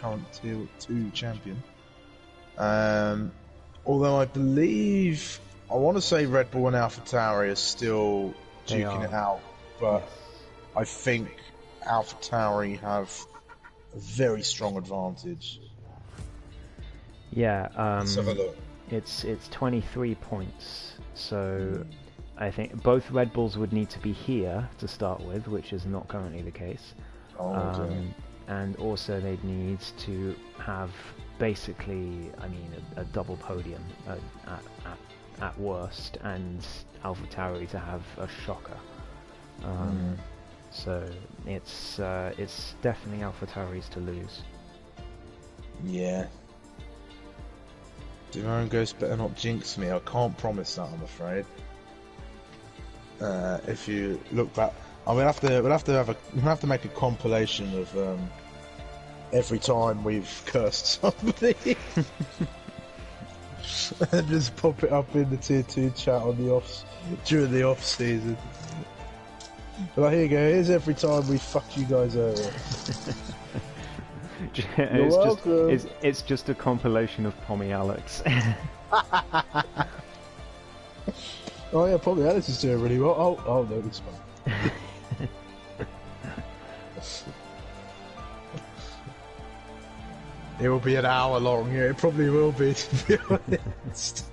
current Tier 2 champion. Although I believe, I want to say Red Bull and AlphaTauri are still duking it out, but yes. I think AlphaTauri have a very strong advantage. Yeah, let's have a look. It's 23 points, so I think both Red Bulls would need to be here to start with, which is not currently the case. And also they'd need to have basically, I mean, a double podium at worst, and AlphaTauri to have a shocker. So it's definitely AlphaTauri's to lose. Yeah. Divine Ghost better not jinx me. I can't promise that, I'm afraid. If you look back, we'll have to make a compilation of every time we've cursed somebody, and just pop it up in the Tier 2 chat on during the off season. Well, here you go. Here's every time we fucked you guys over. It's just a compilation of Pommy Alex. Oh yeah, Pommy Alex is doing really well. Oh no, it's fine. It will be an hour long. Yeah, it probably will be, to be honest.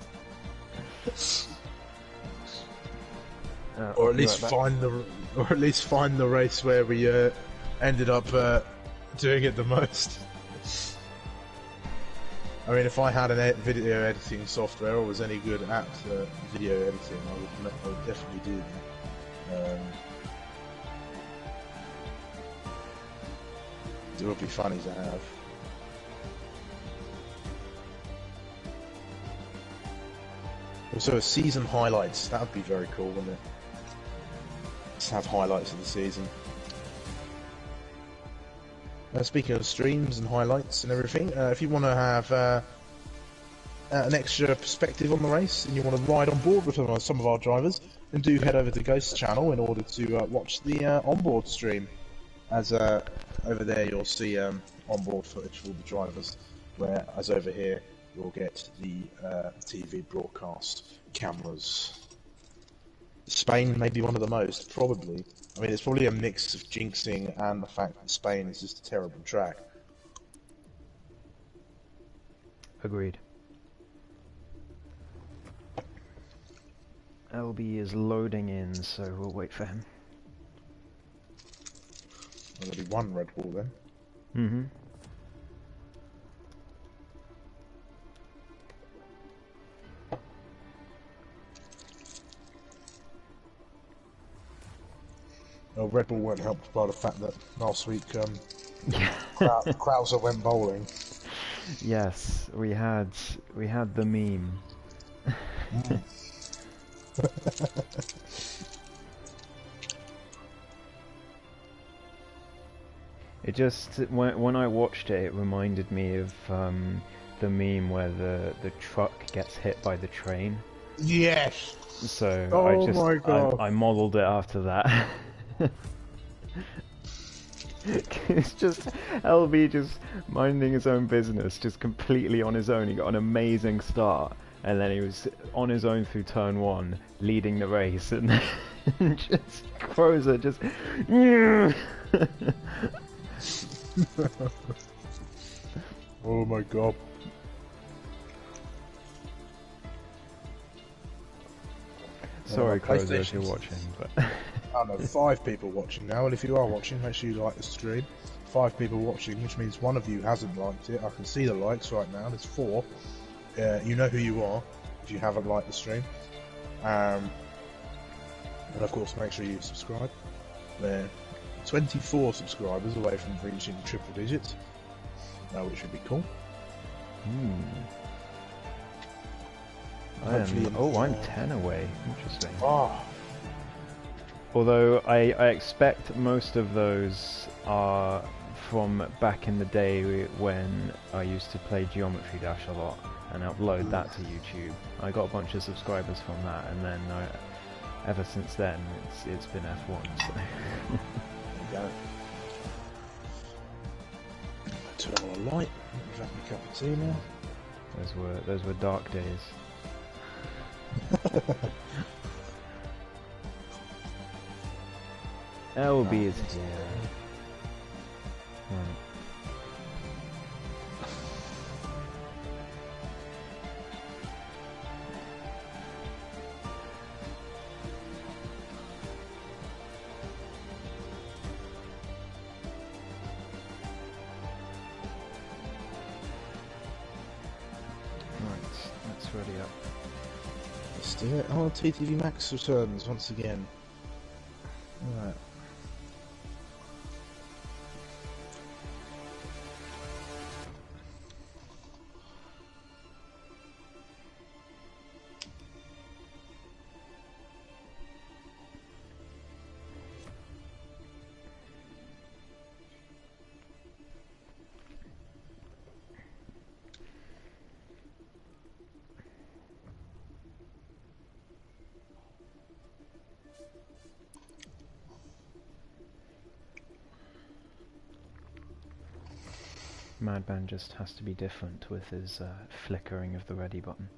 Or at least find the race where we ended up doing it the most. I mean, if I had a video editing software or was any good at video editing, I would definitely do that. It would be funny to have. Also, a season highlights. That would be very cool, wouldn't it? Just have highlights of the season. Speaking of streams and highlights and everything, if you want to have an extra perspective on the race and you want to ride on board with some of our drivers, then do head over to Ghost's channel in order to watch the onboard stream. As over there you'll see onboard footage for all the drivers, whereas over here you'll get the TV broadcast cameras. Spain may be one of the most, probably. I mean, it's probably a mix of jinxing and the fact that Spain is just a terrible track. Agreed. LB is loading in, so we'll wait for him. There'll be one Red Bull then. Mm-hmm. Well, Red Bull weren't helped by the fact that last week Krauser went bowling. Yes, we had the meme. It just when I watched it, it reminded me of the meme where the truck gets hit by the train. Yes. So my God. I modelled it after that. It's just LB just minding his own business, just completely on his own. He got an amazing start, and then he was on his own through turn 1, leading the race, and just Crozer just. Oh my God. Sorry, Crozer, if you're watching, but. I don't know, 5 people watching now, and if you are watching, make sure you like the stream. 5 people watching, which means one of you hasn't liked it. I can see the likes right now, there's 4. You know who you are if you haven't liked the stream. And of course, make sure you subscribe. We're 24 subscribers away from reaching triple digits, which would be cool. I'm 10 away. Interesting. Oh. Although I expect most of those are from back in the day when I used to play Geometry Dash a lot and upload that to YouTube. I got a bunch of subscribers from that, and then ever since then it's been F1. So. There you go. to a light. We've had a cup of tea now. Those were dark days. LB is here. Right. Let's ready up. Let's do it. Oh, TTV Max returns once again. Alright. Madman just has to be different with his flickering of the ready button.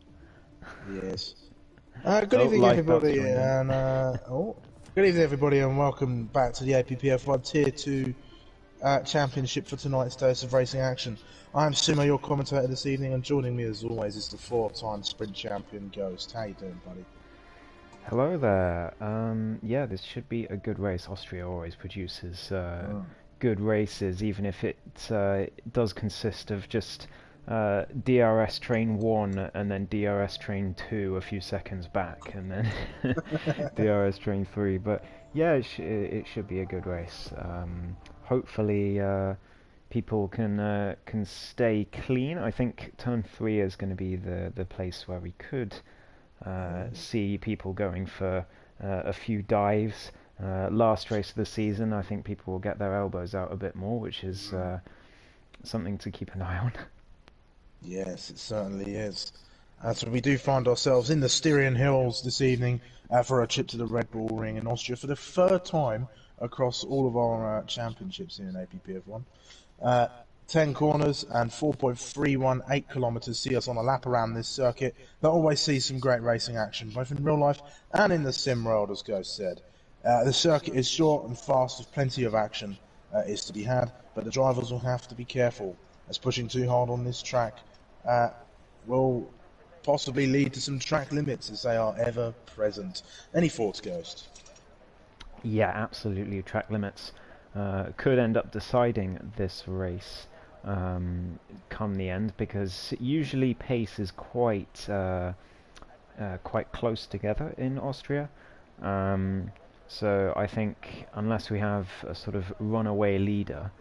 Yes. Good evening, everybody, and good evening, everybody, and welcome back to the APPF1 Tier 2 Championship for tonight's dose of racing action. I'm Sumo, your commentator this evening, and joining me, as always, is the 4-time sprint champion Ghost. How you doing, buddy? Hello there. Yeah, this should be a good race. Austria always produces good races, even if it does consist of just DRS train 1 and then DRS train 2 a few seconds back, and then DRS train 3. But yeah, it should be a good race. Hopefully people can stay clean. I think turn 3 is going to be the place where we could see people going for a few dives. Last race of the season, I think people will get their elbows out a bit more, which is something to keep an eye on. Yes, it certainly is. So we do find ourselves in the Styrian Hills this evening for a trip to the Red Bull Ring in Austria for the third time across all of our championships here in APPF1. 10 corners and 4.318 kilometres see us on a lap around this circuit that always sees some great racing action, both in real life and in the sim world, as Ghost said. The circuit is short and fast with plenty of action is to be had, but the drivers will have to be careful, as pushing too hard on this track will possibly lead to some track limits, as they are ever present. Any thoughts, Ghost? Yeah, absolutely. Track limits could end up deciding this race come the end, because usually pace is quite close together in Austria. So I think unless we have a sort of runaway leader,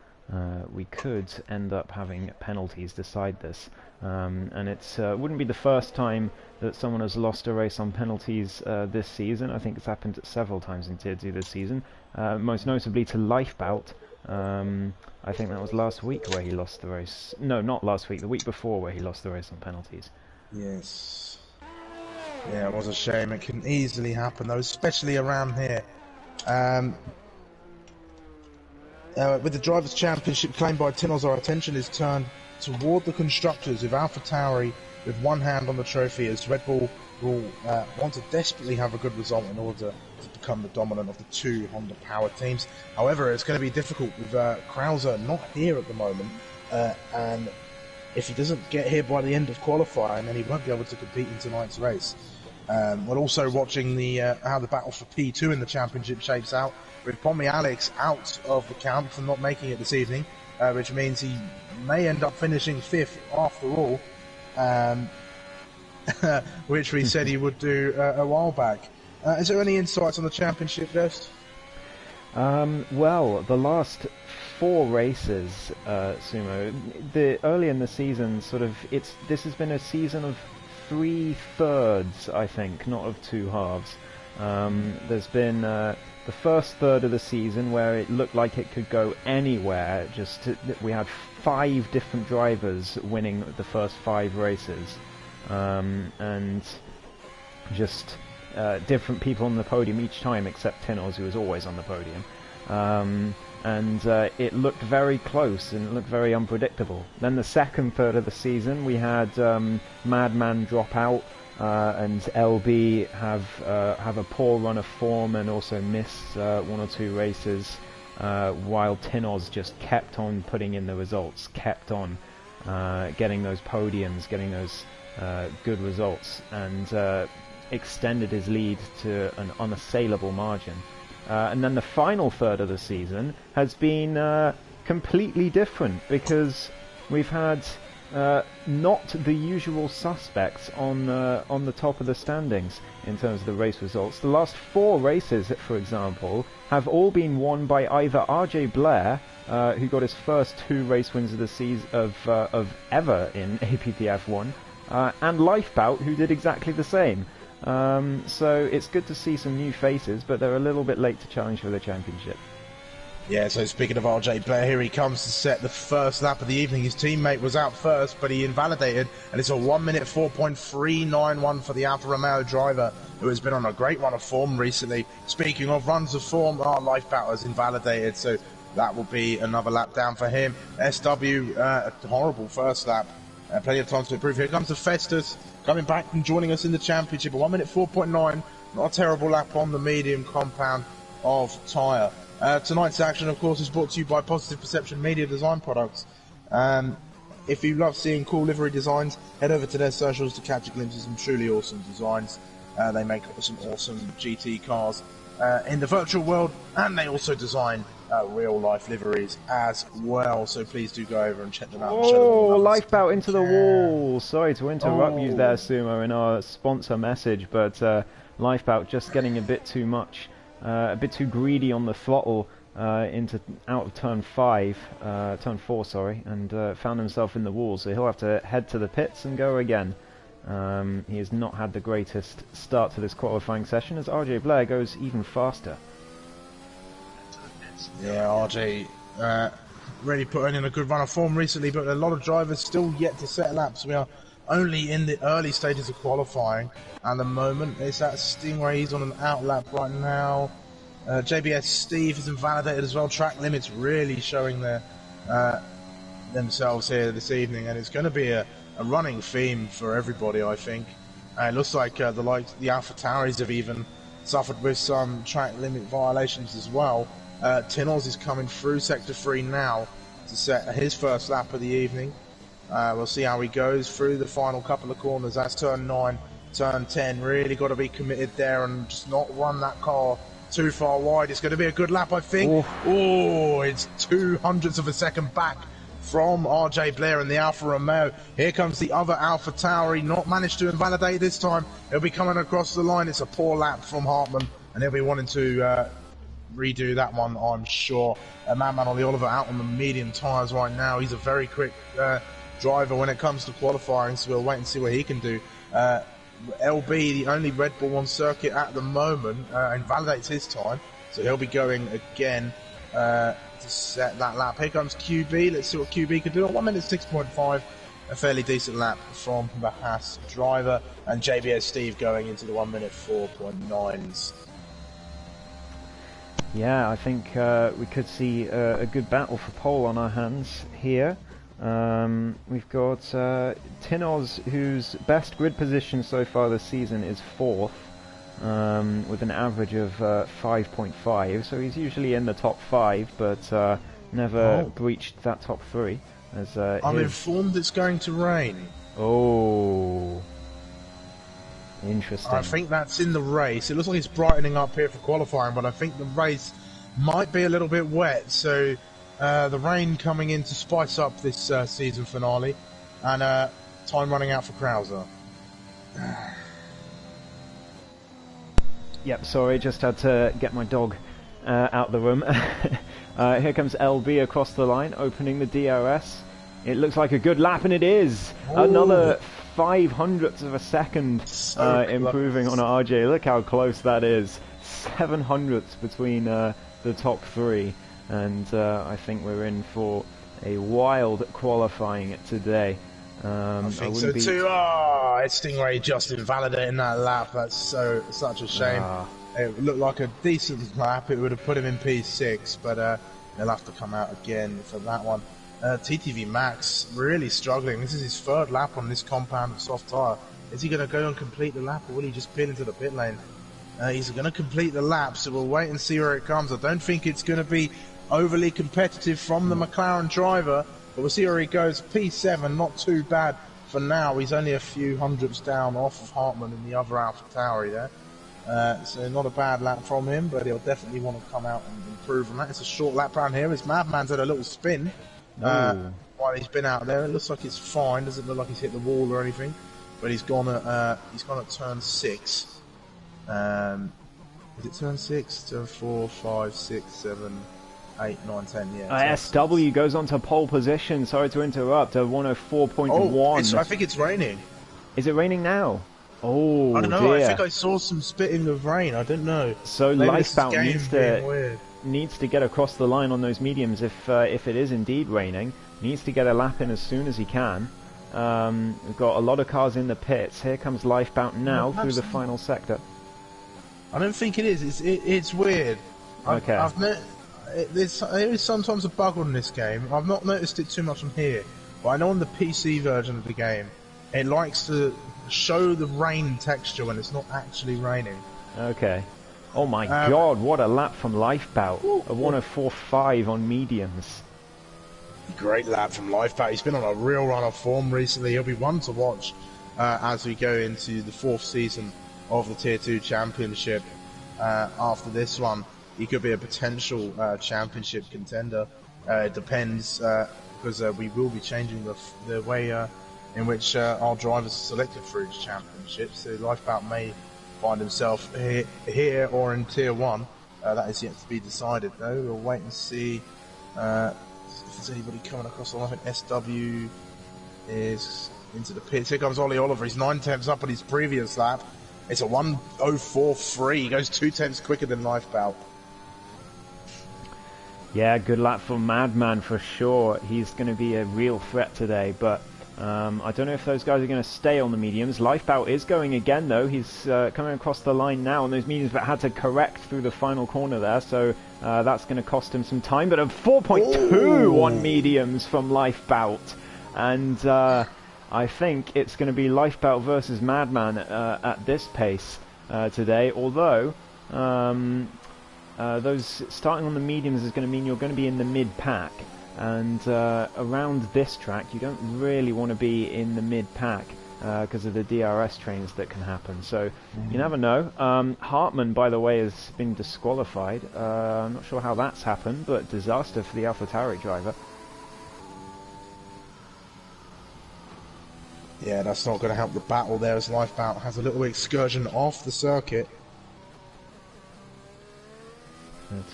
we could end up having penalties decide this. And it wouldn't be the first time that someone has lost a race on penalties this season. I think it's happened several times in Tier 2 this season, most notably to Lifebout. I think that was last week where he lost the race. No, not last week, the week before, where he lost the race on penalties. Yes. Yeah, it was a shame. It can easily happen, though, especially around here. With the Drivers' Championship claimed by Tinos, our attention is turned toward the constructors, with AlphaTauri with one hand on the trophy, as Red Bull will want to desperately have a good result in order to become the dominant of the two Honda-powered teams. However, it's going to be difficult with Krauser not here at the moment, and if he doesn't get here by the end of qualifying, then he won't be able to compete in tonight's race. We're also watching how the battle for P2 in the championship shapes out, with Pommy Alex out of the camp for not making it this evening, which means he may end up finishing 5th after all, which we said he would do a while back. Is there any insights on the championship, Ghost? Well, the last 4 races, Sumo, early in the season, this has been a season of 3/3, I think, not of 2 halves. There's been the first third of the season where it looked like it could go anywhere. We had 5 different drivers winning the first 5 races, and just different people on the podium each time, except Tinos, who was always on the podium. and it looked very close and it looked very unpredictable. Then the second third of the season, we had Madman drop out, and LB have a poor run of form and also miss one or two races, while Tinoz just kept on putting in the results, kept on getting those podiums, getting those good results, and extended his lead to an unassailable margin. And then the final third of the season has been completely different, because we've had not the usual suspects on the top of the standings in terms of the race results. The last 4 races, for example, have all been won by either RJ Blair, who got his first 2 race wins of the season of ever in APPF1, and Lifebout, who did exactly the same. So it's good to see some new faces, but they're a little bit late to challenge for the championship. Yeah, so speaking of RJ Blair, here he comes to set the first lap of the evening. His teammate was out first, but he invalidated, and it's a 1 minute 4.391 for the Alfa Romeo driver, who has been on a great run of form recently. Speaking of runs of form, our Lifebout has invalidated, so that will be another lap down for him. SW, a horrible first lap. Plenty of time to improve. Here comes the Festus, coming back and joining us in the championship. A 1 minute 4.9, not a terrible lap on the medium compound of tyre. Tonight's action, of course, is brought to you by Positive Perception Media Design Products. If you love seeing cool livery designs, head over to their socials to catch a glimpse of some truly awesome designs. They make some awesome GT cars in the virtual world, and they also design real-life liveries as well. So please do go over and check them out. Oh, Lifebout into the wall. Sorry to interrupt you there, Sumo, in our sponsor message, but Lifebout just getting a bit too much. A bit too greedy on the throttle out of turn 4, sorry, and found himself in the wall, so he'll have to head to the pits and go again. He has not had the greatest start to this qualifying session, as RJ Blair goes even faster. Yeah, RJ really putting in a good run of form recently, but a lot of drivers still yet to set laps. We are only in the early stages of qualifying at the moment. It's that Stingray, he's on an out lap right now. JBS Steve is invalidated as well. Track limits really showing their themselves here this evening, and it's going to be a running theme for everybody, I think. It looks like the Alpha Tauris have even suffered with some track limit violations as well. Tinoz is coming through Sector 3 now to set his first lap of the evening. We'll see how he goes through the final couple of corners. That's turn 9, turn 10. Really got to be committed there and just not run that car too far wide. It's going to be a good lap, I think. Oh, it's 0.02 of a second back from RJ Blair and the Alfa Romeo. Here comes the other Alpha Tauri, not managed to invalidate this time. He'll be coming across the line. It's a poor lap from Hartmann, and he'll be wanting to redo that one, I'm sure. Madman on the Oliver out on the medium tyres right now. He's a very quick driver when it comes to qualifying, so we'll wait and see what he can do. LB, the only Red Bull on circuit at the moment, invalidates his time, so he'll be going again to set that lap. Here comes QB. Let's see what QB can do. 1 minute 6.5, a fairly decent lap from the Haas driver, and JBS Steve going into the 1 minute 4.9s. Yeah, I think we could see a good battle for pole on our hands here. We've got Tinoz, whose best grid position so far this season is 4th, with an average of 5.5, so he's usually in the top 5, but never breached that top 3. As, I'm informed it's going to rain. Oh, interesting. I think that's in the race. It looks like it's brightening up here for qualifying, but I think the race might be a little bit wet, so the rain coming in to spice up this season finale, and time running out for Krauser. Yep, sorry, just had to get my dog out the room. Here comes LB across the line, opening the DRS. It looks like a good lap, and it is! Ooh. Another 0.05 of a second improving on RJ. Look how close that is. 0.07 between the top 3. And I think we're in for a wild qualifying today. I think so too. Stingray just invalidating that lap. That's such a shame. It looked like a decent lap. It would have put him in P6, but They'll have to come out again for that one. TTV Max really struggling. This is his third lap on this compound of soft tyre. Is he going to go and complete the lap, or will he just pin into the pit lane? He's going to complete the lap, so we'll wait and see where it comes. I don't think it's going to be overly competitive from the McLaren driver, but we'll see where he goes. P7, not too bad for now. He's only a few hundredths down off of Hartmann in the other AlphaTauri there. So not a bad lap from him, but he'll definitely want to come out and improve on that. It's a short lap round here. His Madman's had a little spin while he's been out there. It looks like it's fine. Doesn't look like he's hit the wall or anything, but he's gone at turn 6. Is it turn 6, turn 4, 5, 6, 7, 8, 9, 10? Yeah. SW goes on to pole position. Sorry to interrupt. 104.1. Oh, I think it's raining. Is it raining now? Oh, I don't know. dear. I think I saw some spitting of rain. I don't know. So Lifebout needs to get across the line on those mediums. If it is indeed raining, needs to get a lap in as soon as he can. We've got a lot of cars in the pits. Here comes Lifebout now through the final sector. I don't think it is. It's weird. Okay. There is sometimes a bug on this game. I've not noticed it too much on here, but I know on the PC version of the game, it likes to show the rain texture when it's not actually raining. Okay. Oh my god, what a lap from Lifebout. A 104.5 on mediums. Great lap from Lifebout. He's been on a real run of form recently. He'll be one to watch as we go into the 4th season of the Tier 2 Championship. After this one, he could be a potential championship contender. It depends, because we will be changing the way in which our drivers are selected for each championship. So Lifebout may find himself here or in Tier 1. That is yet to be decided, though. We'll wait and see if there's anybody coming across the line. I think SW is into the pits. Here comes Ollie Oliver. He's 9 tenths up on his previous lap. It's a 1:04.3. He goes 2 tenths quicker than Lifebout. Yeah, good lap for Madman for sure. He's going to be a real threat today, but I don't know if those guys are going to stay on the mediums. Lifebout is going again, though. He's coming across the line now on those mediums, but had to correct through the final corner there, so that's going to cost him some time. But a 4.2 on mediums from Lifebout, and I think it's going to be Lifebout versus Madman at this pace today, although those starting on the mediums is going to mean you're going to be in the mid-pack, and around this track you don't really want to be in the mid-pack because of the DRS trains that can happen, so you never know. Hartmann, by the way, has been disqualified. I'm not sure how that's happened, but disaster for the AlphaTauri driver. Yeah, that's not going to help the battle there as Lifebout has a little excursion off the circuit.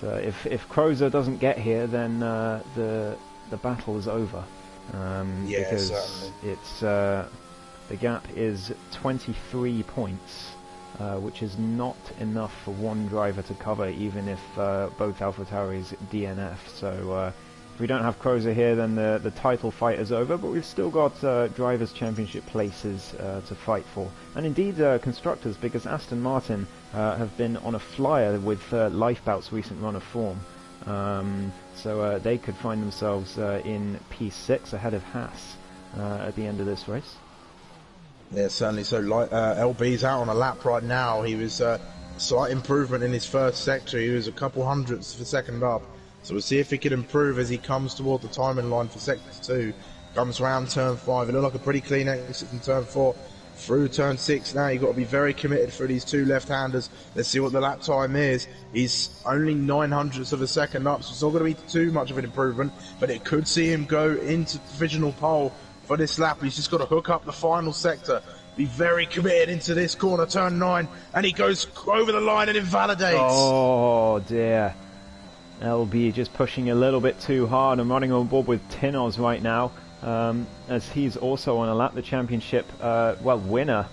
But, if Crozer doesn't get here, then the battle is over. Yeah, because certainly. It's the gap is 23 points, which is not enough for one driver to cover, even if both AlphaTauris DNF. So if we don't have Crozer here, then the title fight is over, but we've still got Drivers' Championship places to fight for. And indeed Constructors, because Aston Martin have been on a flyer with Lifebout's recent run of form. So they could find themselves in P6 ahead of Haas at the end of this race. Yeah, certainly. So LB's out on a lap right now. He was slight improvement in his first sector. He was a couple hundredths of a second up. So we'll see if he can improve as he comes toward the timing line for sector 2. Comes round turn 5. It looked like a pretty clean exit from turn 4. Through turn 6 now, you've got to be very committed for these two left-handers. Let's see what the lap time is. He's only 900ths of a second up, so it's not going to be too much of an improvement, but it could see him go into divisional pole for this lap. He's just got to hook up the final sector. Be very committed into this corner, turn 9, and he goes over the line and invalidates. Oh dear. LB just pushing a little bit too hard and running on board with Tinoz right now, as he's also on a lap, the championship winner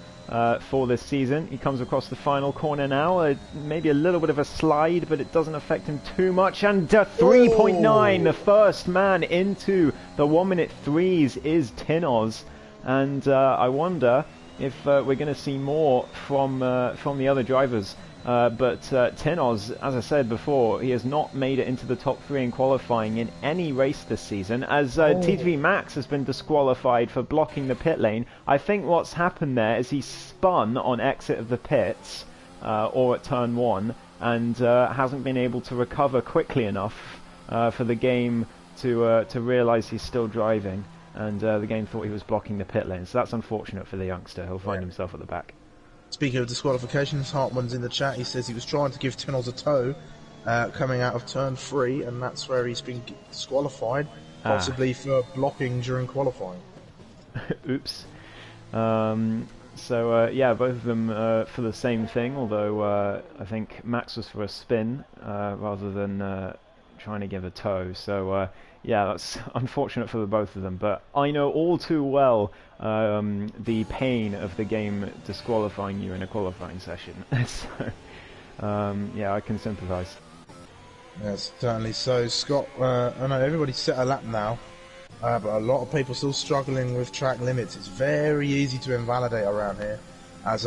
for this season. He comes across the final corner now, maybe a little bit of a slide, but it doesn't affect him too much, and 3.9, the first man into the 1 minute 3s is Tinoz, and I wonder if we're going to see more from the other drivers But Tinoz, as I said before, he has not made it into the top 3 in qualifying in any race this season, as T3 Max has been disqualified for blocking the pit lane. I think what's happened there is he spun on exit of the pits, or at turn 1, and hasn't been able to recover quickly enough for the game to realise he's still driving, and the game thought he was blocking the pit lane. So that's unfortunate for the youngster. He'll find himself at the back. Speaking of disqualifications, Hartman's in the chat. He says he was trying to give Tinoz a tow coming out of turn 3, and that's where he's been disqualified, possibly for blocking during qualifying. Oops. Yeah, both of them for the same thing, although I think Max was for a spin rather than trying to give a tow. So yeah, that's unfortunate for the both of them, but I know all too well the pain of the game disqualifying you in a qualifying session. So yeah, I can sympathise. Yes, certainly so. Scott, I know everybody's set a lap now, but a lot of people still struggling with track limits. It's very easy to invalidate around here, as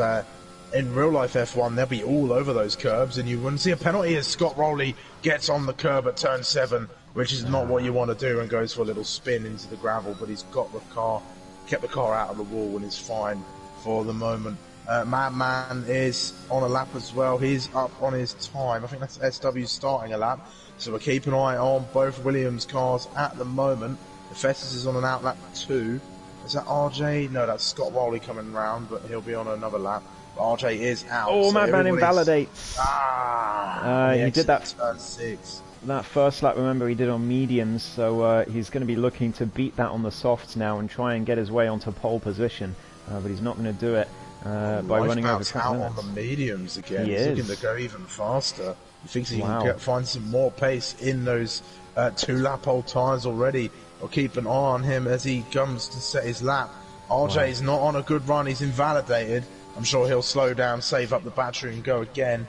in real life F1 they'll be all over those curbs, and you wouldn't see a penalty as Scott Rowley gets on the curb at turn 7, which is not what you want to do, and goes for a little spin into the gravel. But he's got the car, kept the car out of the wall, and is fine for the moment. Madman is on a lap as well. He's up on his time. I think that's SW starting a lap, so we'll keep an eye on both Williams cars at the moment. The Festus is on an out lap 2. Is that RJ? No, that's Scott Rowley coming round, but he'll be on another lap. But RJ is out. Oh, so Madman invalidates. He did that. Turn 6. That first lap, remember, he did on mediums, so he's going to be looking to beat that on the softs now and try and get his way onto pole position. But he's not going to do it by running over track out limits. on the mediums again. He's looking to go even faster. He thinks he can find some more pace in those 2-lap-old tyres already. I'll keep an eye on him as he comes to set his lap. RJ is not on a good run. He's invalidated. I'm sure he'll slow down, save up the battery and go again.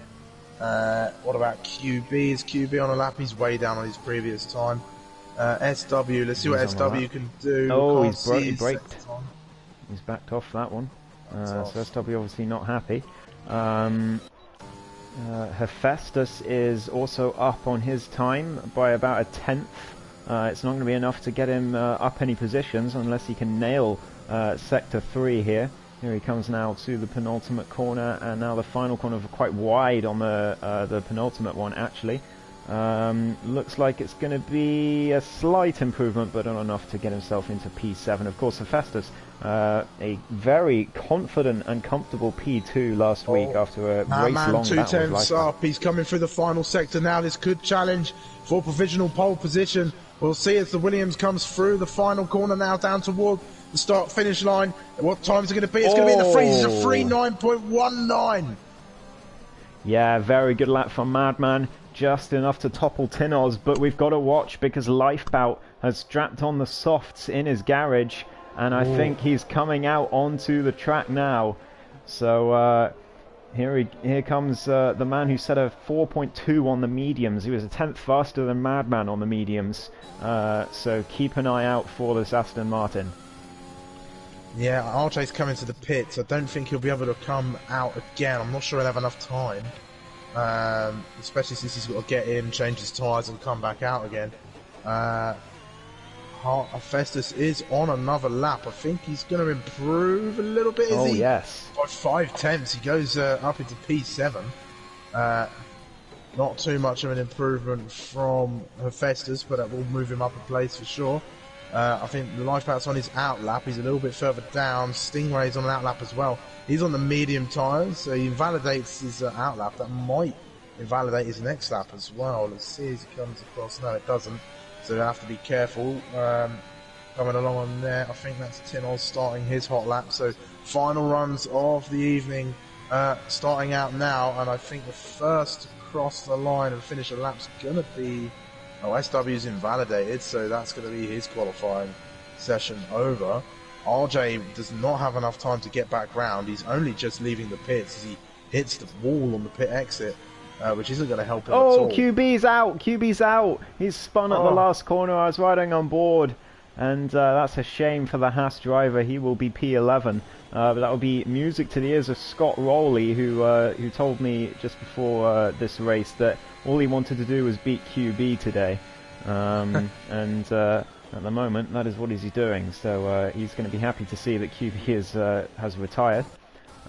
What about QB? Is QB on a lap? He's way down on his previous time. SW, let's see what SW can do. Oh, he braked. He's backed off that one. So SW obviously not happy. Hephaestus is also up on his time by about a 10th. It's not going to be enough to get him up any positions unless he can nail Sector 3 here. Here he comes now to the penultimate corner, and now the final corner, quite wide on the penultimate one actually. Looks like it's going to be a slight improvement, but not enough to get himself into P7. Of course, Hephaestus, a very confident and comfortable P2 last week after a race-long battle. 2 tenths up. He's coming through the final sector now. This could challenge for provisional pole position. We'll see as the Williams comes through the final corner now down toward the start-finish line. What time is it going to be? It's going to be in the freeze. It's a 3:9.19. Yeah, very good lap from Madman. Just enough to topple Tinoz, but we've got to watch because Lifebout has strapped on the softs in his garage, and I think he's coming out onto the track now. So here comes the man who set a 4.2 on the mediums. He was a 10th faster than Madman on the mediums. So keep an eye out for this Aston Martin. Yeah, RJ's coming to the pits. I don't think he'll be able to come out again. I'm not sure he'll have enough time. Especially since he's got to get in, change his tyres and come back out again. Festus is on another lap. I think he's going to improve a little bit. Yes. By 5 tenths, he goes up into P7. Not too much of an improvement from Festus, but that will move him up a place for sure. I think the Lifebout's on his out lap. He's a little bit further down. Stingray's on an out lap as well. He's on the medium tyres, so he invalidates his out lap. That might invalidate his next lap as well. Let's see as he comes across. No, it doesn't. So they'll have to be careful. Coming along on there, I think that's Tinoz starting his hot lap. So final runs of the evening starting out now, and I think the first to cross the line and finish a lap's going to be... Oh, SW's invalidated, so that's going to be his qualifying session over. RJ does not have enough time to get back round. He's only just leaving the pits as he hits the wall on the pit exit, which isn't going to help him at all. QB's out! QB's out! He's spun at the last corner. I was riding on board. and that's a shame for the Haas driver. He will be P11, but that will be music to the ears of Scott Rowley, who told me just before this race that all he wanted to do was beat QB today, and at the moment that is what he's doing. So he's going to be happy to see that QB has retired.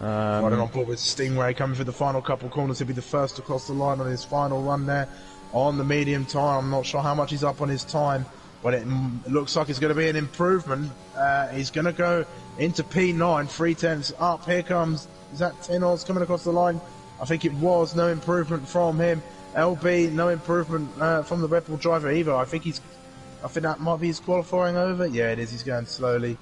Riding on board with Stingray coming through the final couple corners. He'll be the first across the line on his final run there on the medium tyre. I'm not sure how much he's up on his time, but it looks like it's going to be an improvement. He's going to go into P9, 3/10 up. Here comes, is that Tinos coming across the line? I think it was. No improvement from him. LB, no improvement from the Red Bull driver either. I think that might be his qualifying over. Yeah, it is. He's going slowly.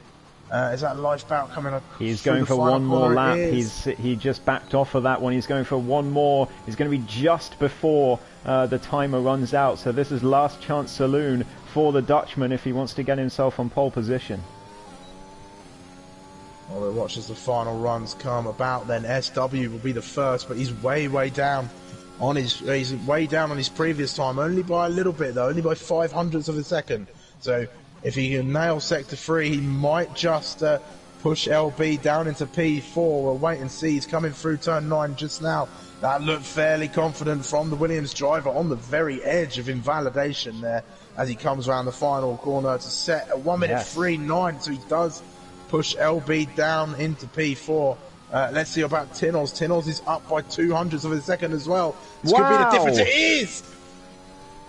Is that Lifebout coming up? He's going for one more lap. He just backed off of that one. He's going for one more. He's going to be just before the timer runs out. So this is last chance saloon for the Dutchman if he wants to get himself on pole position. Well, we'll watch as the final runs come about. Then SW will be the first, but he's way down on his. He's way down on his previous time, only by a little bit though, only by 0.05 of a second. So if he can nail Sector 3, he might just push LB down into P4. We'll wait and see. He's coming through turn 9 just now. That looked fairly confident from the Williams driver on the very edge of invalidation there as he comes around the final corner to set a 1:03.9. So he does push LB down into P4. Let's see about Tinos. Tinos is up by 0.02 of a second as well. This could be the difference. It is!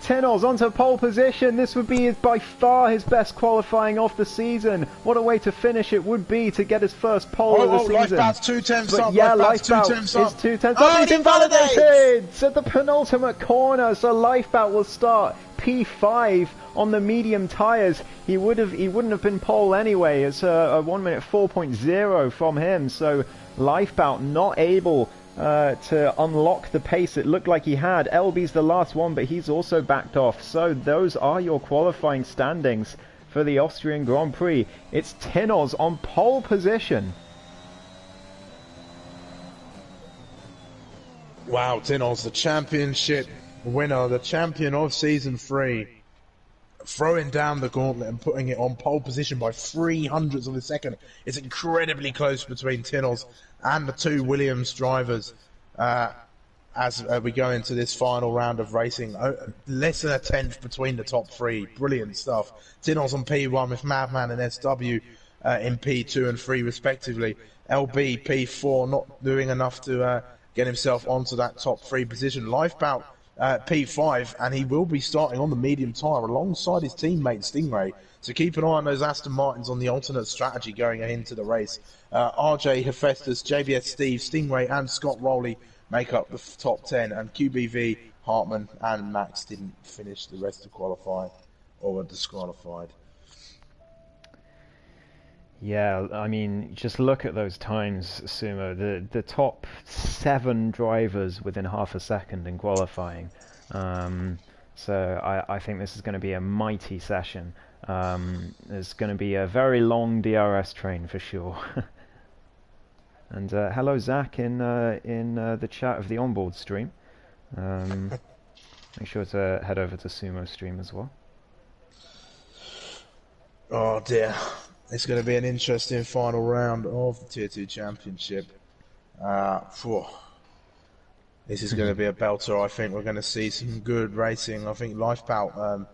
Tinos onto pole position. This would be by far his best qualifying of the season. What a way to finish it would be to get his first pole of the season. Lifebout's 2/10 up. Yeah, Lifebout is 2/10 up. He's invalidated at the penultimate corner. So Lifebout will start P5 on the medium tyres. He wouldn't have been pole anyway. It's a 1:04.0 from him. So Lifebout not able to unlock the pace it looked like he had. LB's the last one, but he's also backed off. So those are your qualifying standings for the Austrian Grand Prix. It's Tinos on pole position. Wow, Tinos, the championship winner, the champion of Season 3, throwing down the gauntlet and putting it on pole position by 0.03 of a second. It's incredibly close between Tinos and the two Williams drivers as we go into this final round of racing. Less than a tenth between the top three. Brilliant stuff. Tinos on P1 with Madman and SW in P2 and 3 respectively. LB P4 not doing enough to get himself onto that top 3 position. Lifebout P5, and he will be starting on the medium tyre alongside his teammate Stingray. So keep an eye on those Aston Martins on the alternate strategy going into the race. RJ, Hephaestus, JBS Steve, Stingray and Scott Rowley make up the top 10, and QBV, Hartman and Max didn't finish the rest of qualifying or were disqualified. Yeah, I mean, just look at those times, Sumo. The top 7 drivers within half a second in qualifying. So I think this is going to be a mighty session. There's going to be a very long DRS train for sure. And hello, Zach, in the chat of the Onboard stream. Make sure to head over to Sumo stream as well. Oh dear. It's going to be an interesting final round of the Tier 2 Championship. This is going to be a belter. I think we're going to see some good racing. I think Lifebout,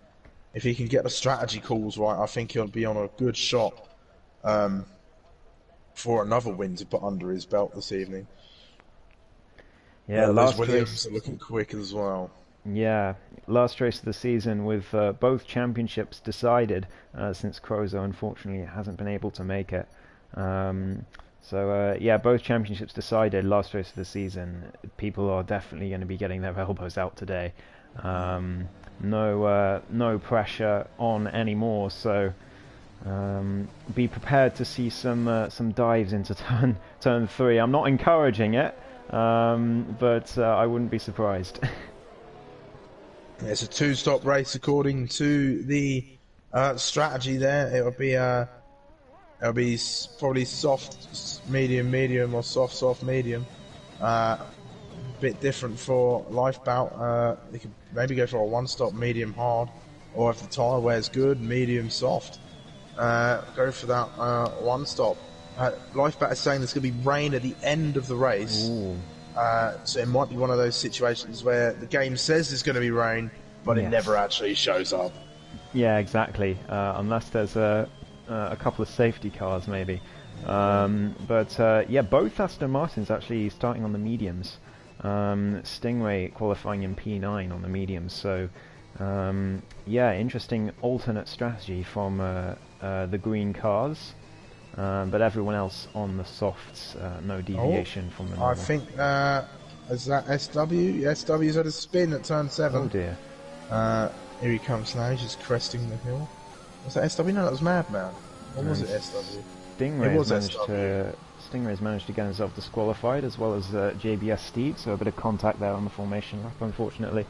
if he can get the strategy calls right, I think he'll be on a good shot for another win to put under his belt this evening. Yeah, last Williams race are looking quick as well. Yeah, last race of the season with both championships decided, since Crozo unfortunately hasn't been able to make it. Yeah, both championships decided last race of the season. People are definitely going to be getting their elbows out today. No pressure on anymore, so be prepared to see some dives into turn 3. I'm not encouraging it, but I wouldn't be surprised. It's a 2-stop race according to the strategy there. It'll be probably soft, medium, or soft, medium. Bit different for Lifebout. They could maybe go for a 1-stop medium hard, or if the tyre wears good, medium soft. go for that one stop. Lifebat is saying there's going to be rain at the end of the race. So it might be one of those situations where the game says there's going to be rain, but it never actually shows up. Yeah, exactly. Unless there's a couple of safety cars, maybe. Yeah, both Aston Martins actually starting on the mediums. Stingray qualifying in P9 on the mediums. So, yeah, interesting alternate strategy from the green cars. But everyone else on the softs, no deviation from the normal. I think, is that SW? SW's had a spin at turn 7. Oh dear. Here he comes now, he's just cresting the hill. Was that SW? No, that was Madman. Or was it SW? Stingray's managed to get himself disqualified, as well as JBS Steve, so a bit of contact there on the formation lap, unfortunately.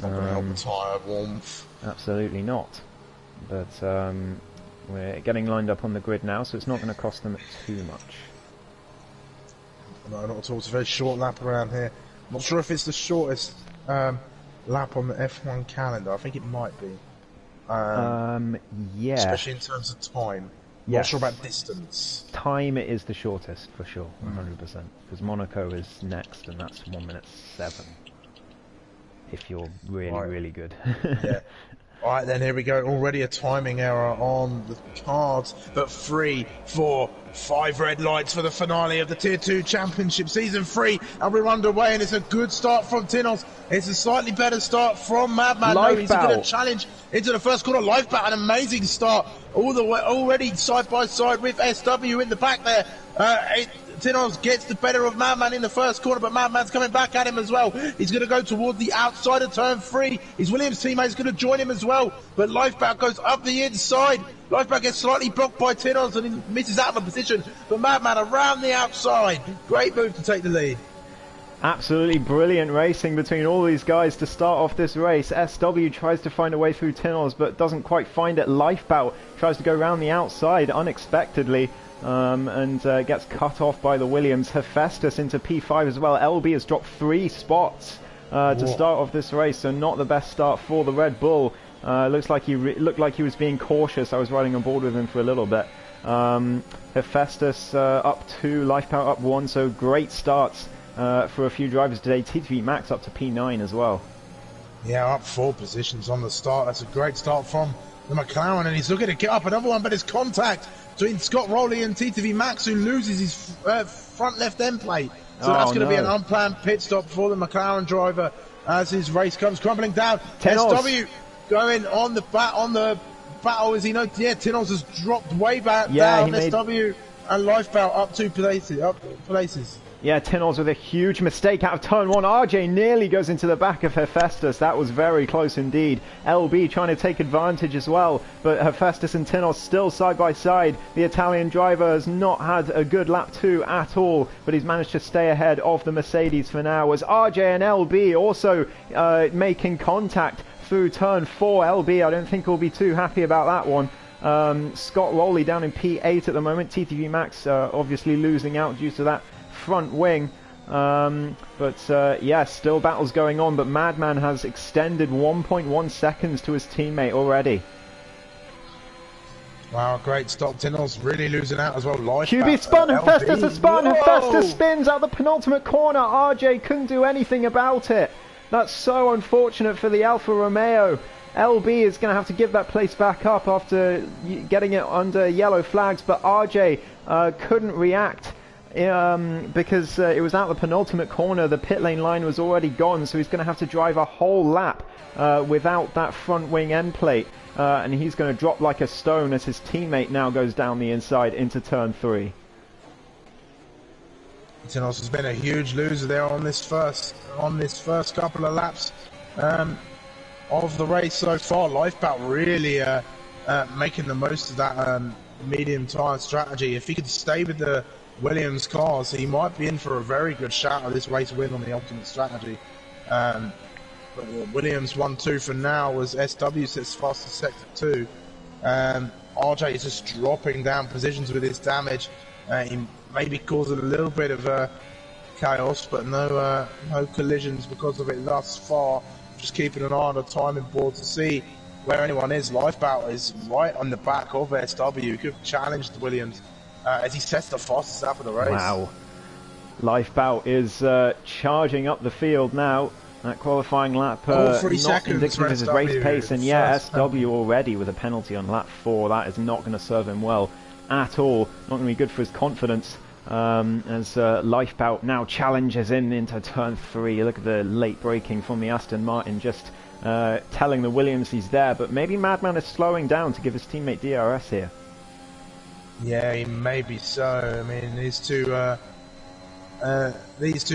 Not going to help the tyre warmth. Absolutely not. But we're getting lined up on the grid now, so it's not going to cost them too much. No, not at all. It's a very short lap around here. Not sure if it's the shortest lap on the F1 calendar. I think it might be. Yeah. Especially in terms of time. Not sure about distance. Time is the shortest, for sure, 100%. Because Monaco is next, and that's 1 minute 7. If you're really good. Yeah. Alright then, here we go. Already a timing error on the cards. But 3, 4, 5 red lights for the finale of the Tier 2 Championship Season 3. And we're underway, and it's a good start from Tinos. It's a slightly better start from Madman. No, he's going to challenge into the first corner. Lifebat, an amazing start. All the way, already side by side with SW in the back there. Tinos gets the better of Madman in the first corner, but Madman's coming back at him as well. He's going to go towards the outside of turn 3. His Williams teammate's going to join him as well, but Lifebat goes up the inside. Lifebat gets slightly blocked by Tinos and he misses out of a position, but Madman around the outside. Great move to take the lead. Absolutely brilliant racing between all these guys to start off this race. SW tries to find a way through Tinos, but doesn't quite find it. Lifebout tries to go around the outside unexpectedly. And gets cut off by the Williams. Hephaestus into P5 as well. LB has dropped 3 spots to start off this race, so not the best start for the Red Bull. Looked like he was being cautious. I was riding on board with him for a little bit. Hephaestus up 2, Lifepower up 1, so great starts for a few drivers today. TTV Max up to P9 as well. Yeah, up 4 positions on the start. That's a great start from the McLaren, and he's looking to get up another one, but it's contact between Scott Rowley and TTV Max, who loses his front left end plate. So that's going to be an unplanned pit stop for the McLaren driver as his race comes crumbling down. SW going on the battle, is he not? Yeah, Tinos has dropped way back down. SW and Lifebout up 2 places. Yeah, Tinos with a huge mistake out of turn 1. RJ nearly goes into the back of Hephaestus. That was very close indeed. LB trying to take advantage as well, but Hephaestus and Tinos still side by side. The Italian driver has not had a good lap 2 at all, but he's managed to stay ahead of the Mercedes for now, as RJ and LB also making contact through turn 4. LB, I don't think will be too happy about that one. Scott Rowley down in P8 at the moment. TTV Max obviously losing out due to that front wing, yeah, still battles going on, but Madman has extended 1.1 seconds to his teammate already. Wow, great stop. Tinos really losing out as well. QB spun, Hephaestus has spun, Hephaestus spins out the penultimate corner. RJ couldn't do anything about it. That's so unfortunate for the Alfa Romeo. LB is going to have to give that place back up after getting it under yellow flags, but RJ couldn't react. Because it was out the penultimate corner, the pit lane line was already gone, so he's going to have to drive a whole lap without that front wing end plate, and he's going to drop like a stone as his teammate now goes down the inside into turn 3. Tinos has been a huge loser there on this first couple of laps of the race so far. Lifebout really making the most of that medium tyre strategy. If he could stay with the Williams cars, he might be in for a very good shout of this race win on the ultimate strategy. But Williams 1-2 for now, as SW sits fast to sector 2. RJ is just dropping down positions with his damage. He maybe causing a little bit of chaos, but no collisions because of it thus far. Just keeping an eye on the timing board to see where anyone is. Lifeboat is right on the back of SW. Could have challenged Williams as he sets the fastest lap of the race. Wow. Lifeboat is charging up the field now. That qualifying lap 3 not seconds indicative of his for race SW. pace, and yeah, SW already with a penalty on lap 4. That is not going to serve him well at all. Not going to be good for his confidence. As Lifeboat now challenges into turn 3. Look at the late braking from the Aston Martin, just telling the Williams he's there. But maybe Madman is slowing down to give his teammate DRS here. Yeah, maybe so. I mean, these two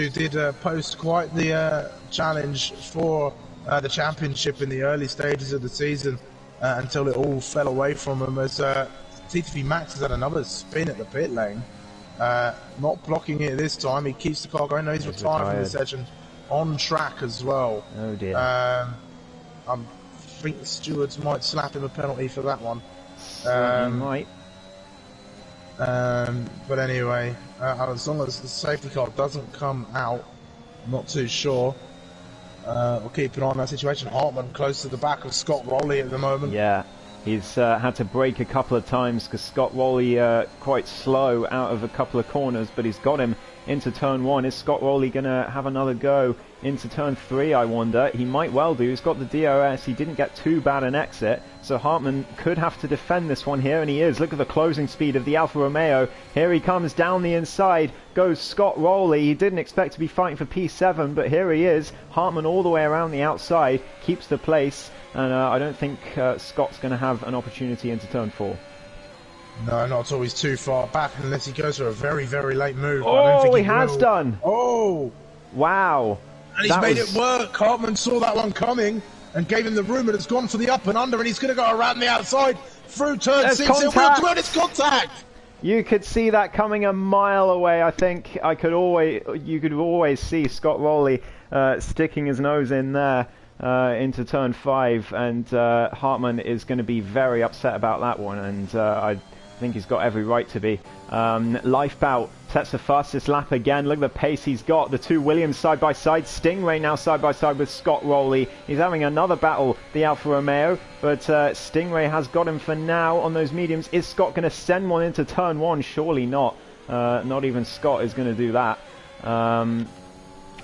did post quite the challenge for the championship in the early stages of the season until it all fell away from them as TTV Max has had another spin at the pit lane. Not blocking it this time. He keeps the car going. No, he's retired from the session on track as well. Oh dear. I think the stewards might slap him a penalty for that one. Might. But anyway, as long as the safety car doesn't come out, I'm not too sure. We'll keep an eye on that situation. Hartman close to the back of Scott Rowley at the moment. Yeah, he's had to brake a couple of times because Scott Rowley quite slow out of a couple of corners, but he's got him into turn 1. Is Scott Rowley going to have another go into turn 3, I wonder? He might well do. He's got the DRS. He didn't get too bad an exit, so Hartman could have to defend this one here, and he is. Look at the closing speed of the Alfa Romeo. Here he comes down the inside. Goes Scott Rowley. He didn't expect to be fighting for P7, but here he is. Hartman all the way around the outside, keeps the place, and I don't think Scott's going to have an opportunity into turn 4. No, not at all. He's too far back unless he goes for a very, very late move. Oh, I don't think he has done. Oh! Wow. And he's made it work. Hartman saw that one coming and gave him the room, and it's gone for the up and under, and he's going to go around the outside through turn 6. It's contact! You could see that coming a mile away. I think you could always see Scott Rowley sticking his nose in there into turn 5, and Hartman is going to be very upset about that one, and I think he's got every right to be. Lifebout sets the fastest lap again. Look at the pace he's got. The two Williams side by side. Stingray now side by side with Scott Rowley. He's having another battle, the Alfa Romeo, but Stingray has got him for now on those mediums. Is Scott going to send one into turn 1? Surely not. Not even Scott is going to do that.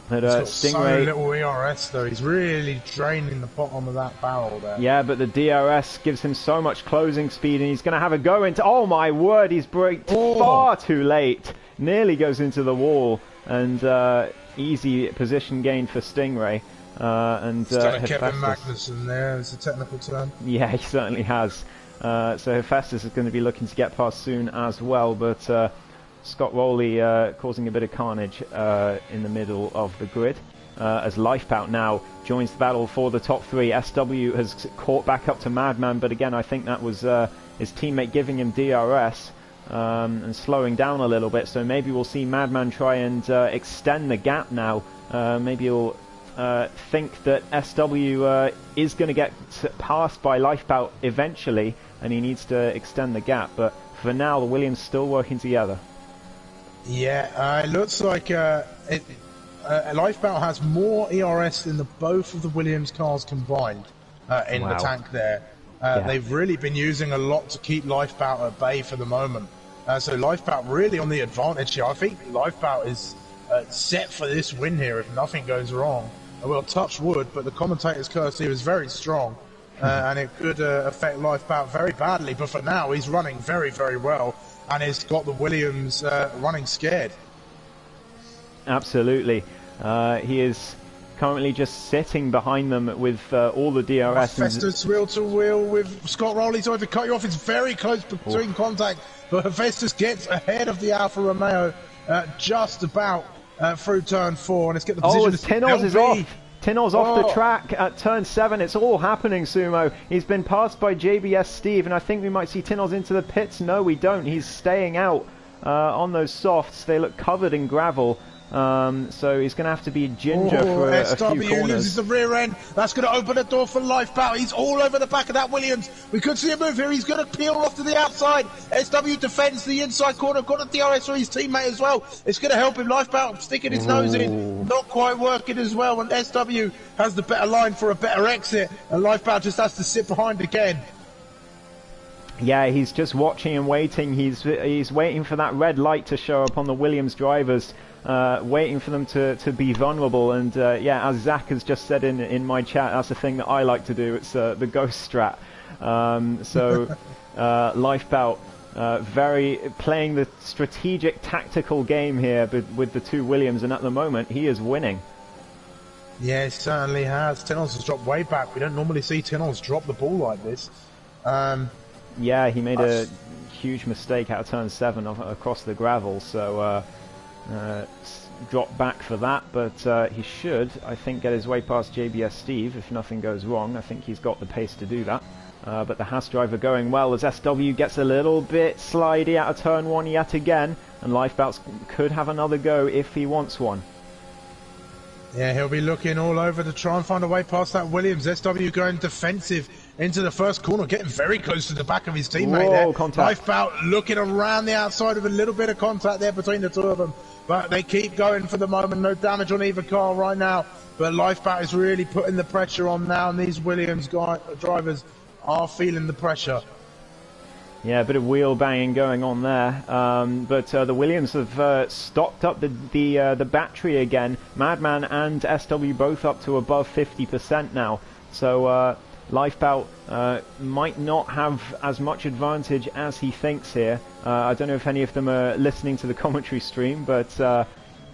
But Stingray, so little ERS though. He's really draining the bottom of that barrel there. Yeah, but the DRS gives him so much closing speed, and he's going to have a go into. Oh my word! He's braked far too late. Nearly goes into the wall, and easy position gain for Stingray. And Kevin Magnussen there. It's a technical term. Yeah, he certainly has. So Hephaestus is going to be looking to get past soon as well, but. Scott Rowley causing a bit of carnage in the middle of the grid as Lifebout now joins the battle for the top 3. SW has caught back up to Madman, but again I think that was his teammate giving him DRS and slowing down a little bit, so maybe we'll see Madman try and extend the gap now. Maybe he'll think that SW is going to get passed by Lifebout eventually, and he needs to extend the gap, but for now the Williams still working together. Yeah, it looks like Lifebout has more ERS than both of the Williams cars combined in the tank there. They've really been using a lot to keep Lifebout at bay for the moment. So Lifebout really on the advantage here. I think Lifebout is set for this win here if nothing goes wrong. We'll touch wood, but the commentator's courtesy was very strong. And it could affect Lifebout very badly. But for now, he's running very, very well. And he's got the Williams running scared. Absolutely. He is currently just sitting behind them with all the DRS. Festus wheel to wheel with Scott Rowley. Sorry to cut you off. It's very close between contact. But Festus gets ahead of the Alfa Romeo just about through turn 4. And it's get the position. Tinoz is off. Tinoz off the track at turn 7. It's all happening, Sumo. He's been passed by JBS Steve, and I think we might see Tinoz into the pits. No, we don't. He's staying out on those softs. They look covered in gravel. So he's going to have to be ginger for a few SW corners. loses the rear end. That's going to open the door for Lifeboat. He's all over the back of that Williams. We could see a move here. He's going to peel off to the outside. SW defends the inside corner. Got a DRS for his teammate as well. It's going to help him. Lifeboat sticking his nose in. Not quite working as well. And SW has the better line for a better exit. And Lifeboat just has to sit behind again. Yeah, he's just watching and waiting. He's waiting for that red light to show up on the Williams drivers, waiting for them to be vulnerable. And yeah, as Zach has just said in my chat, that's the thing that I like to do. It's the ghost strat. Lifebout very playing the strategic, tactical game here with the two Williams, and at the moment he is winning. Yeah, it certainly has. Tinnels has dropped way back. We don't normally see Tinnels drop the ball like this. Yeah, he made a huge mistake out of turn 7 across the gravel, so drop back for that, but he should, I think, get his way past JBS Steve if nothing goes wrong. I think he's got the pace to do that. But the Haas driver going well as SW gets a little bit slidey out of turn 1 yet again, and Lifebouts could have another go if he wants one. Yeah, he'll be looking all over to try and find a way past that Williams. SW going defensive into the first corner, getting very close to the back of his teammate. Whoa, there. contact. Lifebout looking around the outside with a little bit of contact there between the two of them. But they keep going for the moment. No damage on either car right now. But Lifebout is really putting the pressure on now, and these Williams drivers are feeling the pressure. Yeah, a bit of wheel banging going on there, but the Williams have stocked up the battery again. Madman and SW both up to above 50% now, so Lifebout might not have as much advantage as he thinks here. I don't know if any of them are listening to the commentary stream, but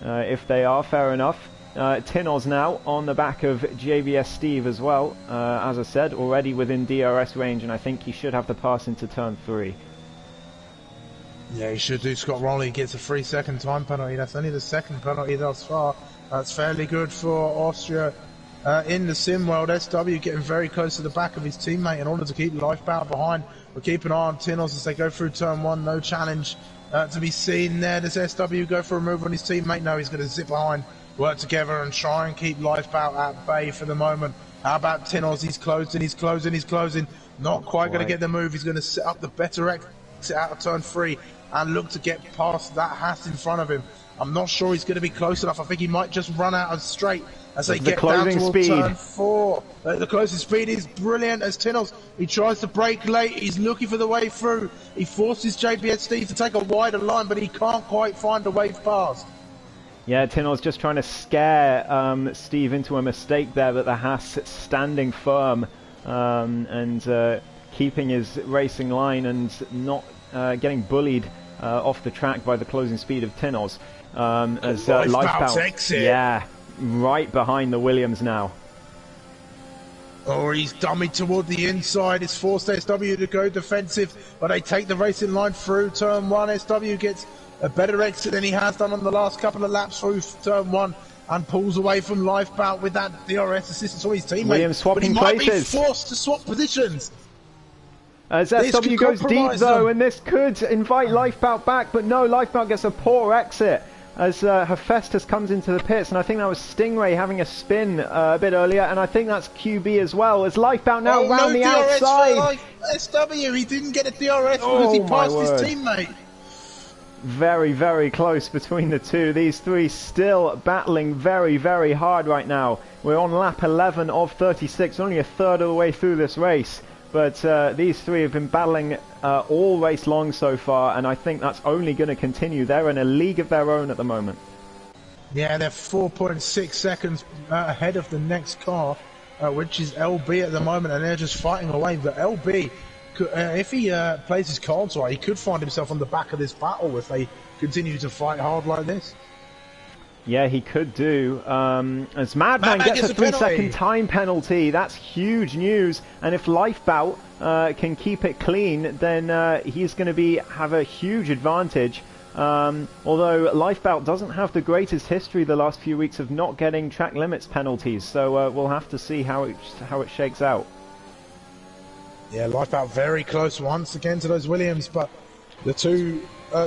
if they are, fair enough. Tinos now on the back of JVS Steve as well, as I said, already within DRS range, and I think he should have the pass into turn 3. Yeah, he should do. Scott Rowley gets a 3-second time penalty. That's only the second penalty thus far. That's fairly good for Austria. In the sim world, SW getting very close to the back of his teammate in order to keep Lifebout behind. We'll keep an eye on Tinos as they go through turn 1. No challenge to be seen there. Does SW go for a move on his teammate? No, he's going to zip behind. Work together and try and keep Lifebout at bay for the moment. How about Tinos? He's closing, he's closing, he's closing. Not quite going to get the move. He's going to set up the better exit out of turn 3 and look to get past that Haas in front of him. I'm not sure he's going to be close enough. I think he might just run out of straight as they get down towards turn 4. The closing speed is brilliant as Tinos, he tries to brake late. He's looking for the way through. He forces JBS Steve to take a wider line, but he can't quite find a way past. Yeah, Tinos just trying to scare Steve into a mistake there, but the Haas standing firm and keeping his racing line and not getting bullied off the track by the closing speed of Tinos. As Lifebout exit. Yeah, right behind the Williams now. Oh, he's dummied toward the inside. It's forced SW to go defensive, but they take the racing line through turn 1. SW gets a better exit than he has done on the last couple of laps through turn 1 and pulls away from Lifebout with that DRS assistance on his teammate. Williams swapping but he might places. Be forced to swap positions. As SW goes deep though, and this could invite Lifebout back, but no, Lifebout gets a poor exit as Hephaestus comes into the pits, and I think that was Stingray having a spin a bit earlier, and I think that's QB as well, as Lifebout now round the outside. SW, he didn't get a DRS because he passed his teammate. Very, very close between the two. These three still battling very, very hard right now. We're on lap 11 of 36, only a third of the way through this race. But these three have been battling all race long so far, and I think that's only going to continue. They're in a league of their own at the moment. Yeah, they're 4.6 seconds ahead of the next car, which is LB at the moment, and they're just fighting away. But LB, if he plays his cards right, he could find himself on the back of this battle if they continue to fight hard like this. Yeah, he could do. As Madman gets a 3-second time penalty, that's huge news. And if Lifebout can keep it clean, then he's going to have a huge advantage. Although Lifebout doesn't have the greatest history the last few weeks of not getting track limits penalties, so we'll have to see how it shakes out. Yeah, Lifebout very close once again to those Williams, but the two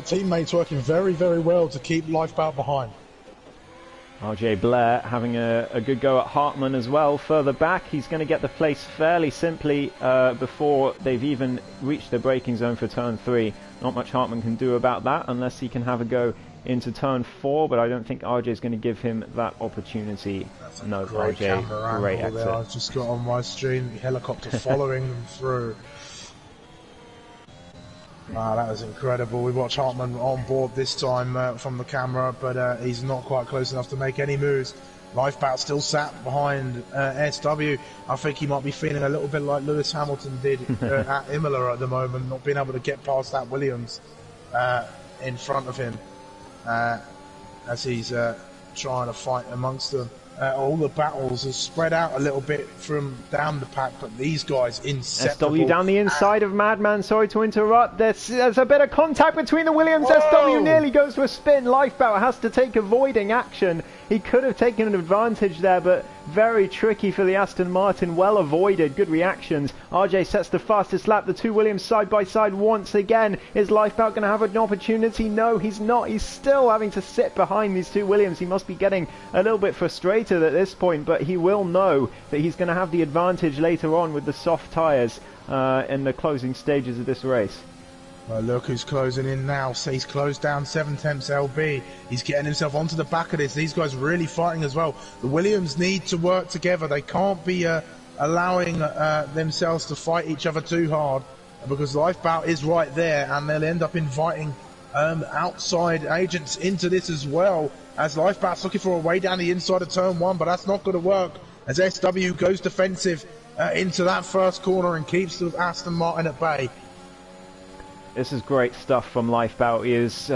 teammates working very, very well to keep Lifebout behind. RJ Blair having a good go at Hartmann as well. Further back, he's going to get the place fairly simply before they've even reached the braking zone for turn 3. Not much Hartmann can do about that unless he can have a go into turn 4, but I don't think RJ is going to give him that opportunity. No, RJ, great exit. I've just got on my stream, helicopter following them through. Wow, that was incredible. We watched Hartmann on board this time from the camera, but he's not quite close enough to make any moves. Lifeboat still sat behind SW. I think he might be feeling a little bit like Lewis Hamilton did at Imola at the moment, not being able to get past that Williams in front of him as he's trying to fight amongst them. All the battles are spread out a little bit from down the pack, but these guys inseparable. SW down the inside of Madman, sorry to interrupt. There's a bit of contact between the Williams. Whoa! SW nearly goes to a spin. Lifeboat has to take avoiding action. He could have taken an advantage there, but very tricky for the Aston Martin. Well avoided. Good reactions. RJ sets the fastest lap. The two Williams side by side once again. Is Lifeboat going to have an opportunity? No, he's not. He's still having to sit behind these two Williams. He must be getting a little bit frustrated at this point, but he will know that he's going to have the advantage later on with the soft tyres in the closing stages of this race. Well, look who's closing in now. So he's closed down 7 tenths LB. He's getting himself onto the back of this. These guys really fighting as well. The Williams need to work together. They can't be allowing themselves to fight each other too hard, because Lifeboat is right there, and they'll end up inviting outside agents into this as well, as Lifeboat's looking for a way down the inside of turn 1, but that's not going to work as SW goes defensive into that first corner and keeps the Aston Martin at bay. This is great stuff from Lifeboat. He is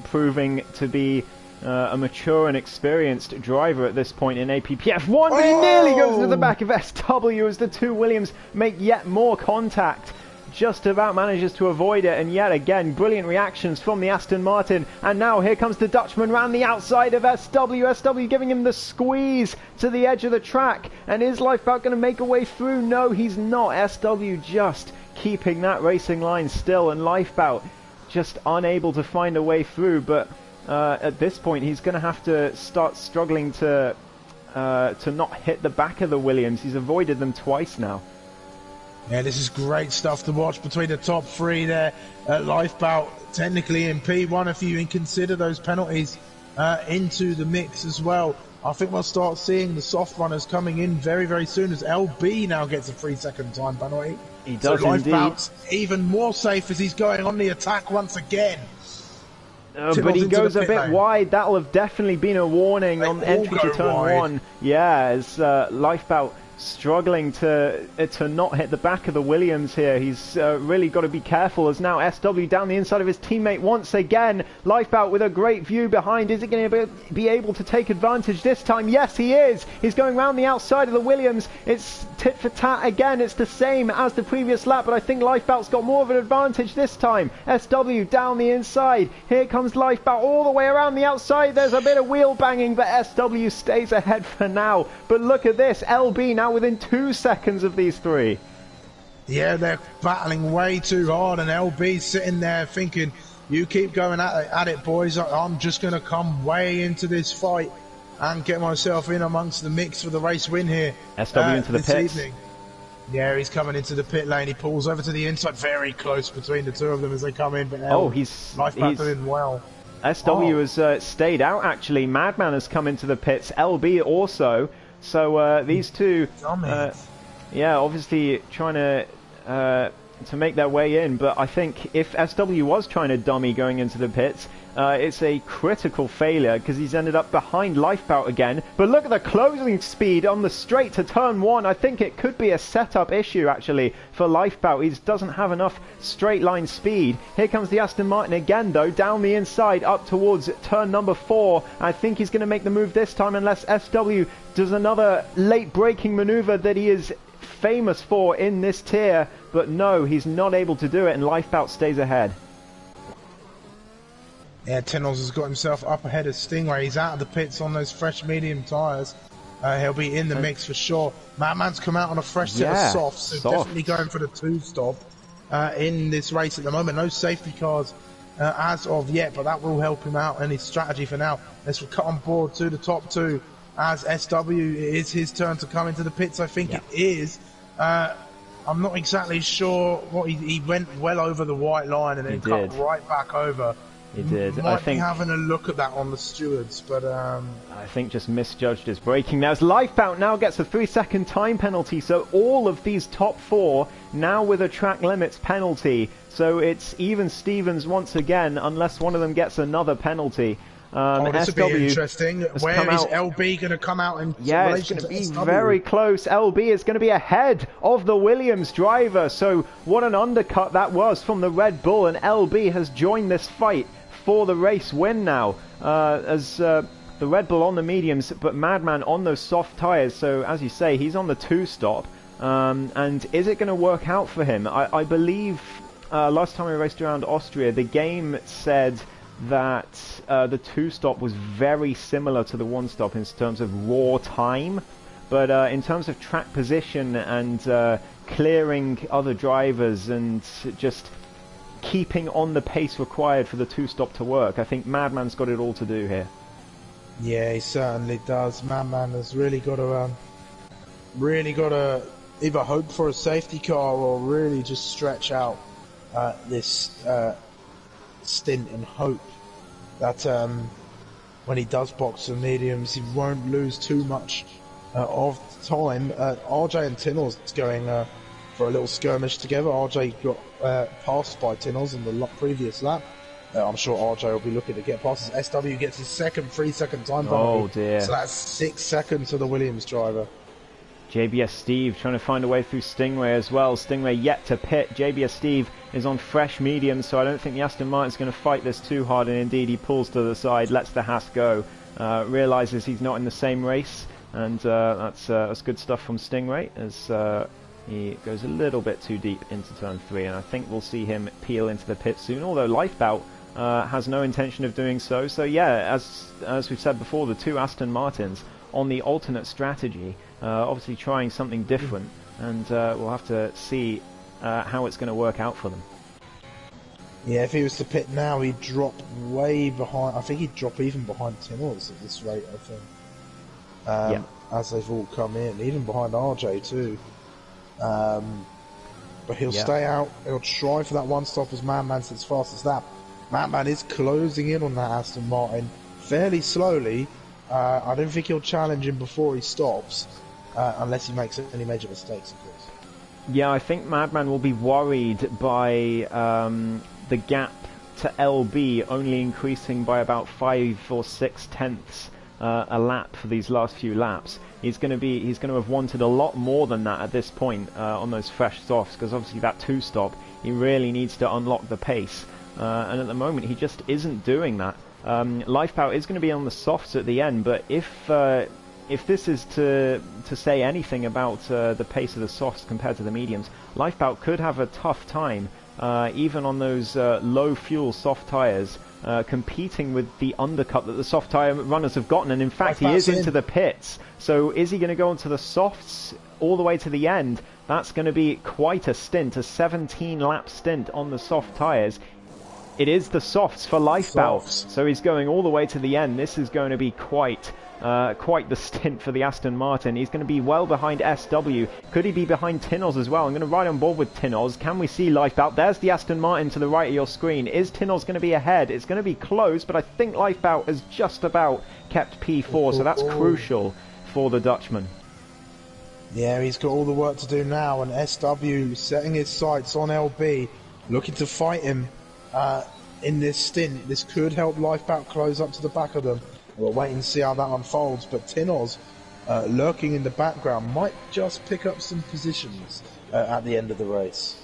proving to be a mature and experienced driver at this point in APPF1, but he nearly goes to the back of SW as the two Williams make yet more contact. Just about manages to avoid it, and yet again, brilliant reactions from the Aston Martin. And now here comes the Dutchman round the outside of SW. SW giving him the squeeze to the edge of the track. And is Lifeboat going to make a way through? No, he's not. SW just keeping that racing line still, and Lifeboat just unable to find a way through. But at this point, he's going to have to start struggling to not hit the back of the Williams. He's avoided them twice now. Yeah, this is great stuff to watch between the top 3 there. Lifeboat technically in P1 if you consider those penalties into the mix as well. I think we'll start seeing the soft runners coming in very, very soon, as LB now gets a 3-second time penalty. He does, so indeed. Lifeboat's even more safe as he's going on the attack once again. But he goes a bit wide. That'll have definitely been a warning on entry to turn 1. Yeah, as Lifeboat struggling to not hit the back of the Williams here. He's really got to be careful, as now SW down the inside of his teammate once again. Lifeboat with a great view behind. Is he going to be able to take advantage this time? Yes, he is. He's going round the outside of the Williams. It's tit for tat again. It's the same as the previous lap, but I think Lifeboat's got more of an advantage this time. SW down the inside. Here comes Lifeboat all the way around the outside. There's a bit of wheel banging, but SW stays ahead for now. But look at this. LB now within 2 seconds of these 3. Yeah, they're battling way too hard, and LB's sitting there thinking, you keep going at it, boys. I'm just going to come way into this fight and get myself in amongst the mix for the race win here. SW into the pits. Evening. Yeah, he's coming into the pit lane. He pulls over to the inside, very close between the two of them as they come in. But Lifeboat doing well. SW has stayed out, actually. Madman has come into the pits. LB also. So these two, yeah, obviously trying to make their way in. But I think if SW was trying to dummy going into the pits, it's a critical failure, because he's ended up behind Lifeboat again. But look at the closing speed on the straight to turn 1. I think it could be a setup issue, actually, for Lifeboat. He doesn't have enough straight line speed. Here comes the Aston Martin again, though, down the inside up towards turn number 4. I think he's going to make the move this time, unless SW does another late braking maneuver that he is famous for in this tier. But no, he's not able to do it, and Lifeboat stays ahead. Yeah, Tennels has got himself up ahead of Stingray. He's out of the pits on those fresh medium tyres. He'll be in the mix for sure. Madman's come out on a fresh set of softs, so definitely going for the 2-stop in this race at the moment. No safety cars as of yet, but that will help him out and his strategy for now. Let's cut on board to the top two as SW. It is his turn to come into the pits. I think it is. I'm not exactly sure what he went well over the white line and then cut right back over. He did. Might be having a look at that on the stewards, but I think just misjudged his braking. Now, as Lifebout now gets a 3-second time penalty, so all of these top four now with a track limits penalty. So it's even Stevens once again, unless one of them gets another penalty. This will be interesting. Where is LB going to come out in relation to SW? It's going to be very close. LB is going to be ahead of the Williams driver. So what an undercut that was from the Red Bull, and LB has joined this fight for the race win now. The Red Bull on the mediums, but Madman on those soft tyres. So as you say, he's on the 2-stop. And is it going to work out for him? I believe last time we raced around Austria, the game said that the 2-stop was very similar to the 1-stop in terms of raw time, but in terms of track position and clearing other drivers and just keeping on the pace required for the 2-stop to work, I think Madman's got it all to do here. Yeah, he certainly does. Madman has really got to either hope for a safety car or really just stretch out this stint and hope that when he does box the mediums, he won't lose too much of time. RJ and Tinnels going for a little skirmish together. RJ got passed by Tinnels in the previous lap. I'm sure RJ will be looking to get past as SW gets his second 3-second time penalty. Oh dear. So that's 6 seconds to the Williams driver. JBS Steve trying to find a way through Stingray as well. Stingray yet to pit. JBS Steve is on fresh medium, so I don't think the Aston Martin's going to fight this too hard, and indeed he pulls to the side, lets the Haas go, realises he's not in the same race, and that's good stuff from Stingray as he goes a little bit too deep into turn 3, and I think we'll see him peel into the pit soon, although Lifebout has no intention of doing so. So yeah, as we've said before, the two Aston Martins on the alternate strategy, obviously trying something different, and we'll have to see how it's going to work out for them. Yeah, if he was to pit now, he'd drop way behind. I think he'd drop even behind Tinnels at this rate, I think. As they've all come in, even behind RJ too. But he'll stay out. He'll try for that 1-stop as Madman sits fast as that. Madman is closing in on that Aston Martin fairly slowly. I don't think he'll challenge him before he stops, unless he makes any major mistakes, of course. Yeah, I think Madman will be worried by the gap to LB only increasing by about 5 or 6 tenths a lap for these last few laps. He's going to have wanted a lot more than that at this point on those fresh softs, because obviously that 2-stop, he really needs to unlock the pace, and at the moment he just isn't doing that. Lifebout is going to be on the softs at the end, but if this is to say anything about the pace of the softs compared to the mediums, Lifebout could have a tough time, even on those low fuel soft tyres, competing with the undercut that the soft tyre runners have gotten, and in fact he is into the pits. So is he going to go onto the softs all the way to the end? That's going to be quite a stint, a 17-lap stint on the soft tyres. It is the softs for Lifebout, so he's going all the way to the end. This is going to be quite the stint for the Aston Martin. He's going to be well behind SW. Could he be behind Tinnels as well? I'm going to ride on board with Tinnels. Can we see Lifebout? There's the Aston Martin to the right of your screen. Is Tinnels going to be ahead? It's going to be close, but I think Lifebout has just about kept P4, so that's crucial for the Dutchman. Yeah, he's got all the work to do now, and SW setting his sights on LB, looking to fight him in this stint. This could help Lifebout close up to the back of them. We'll wait and see how that unfolds, but Tinnels, lurking in the background, might just pick up some positions at the end of the race.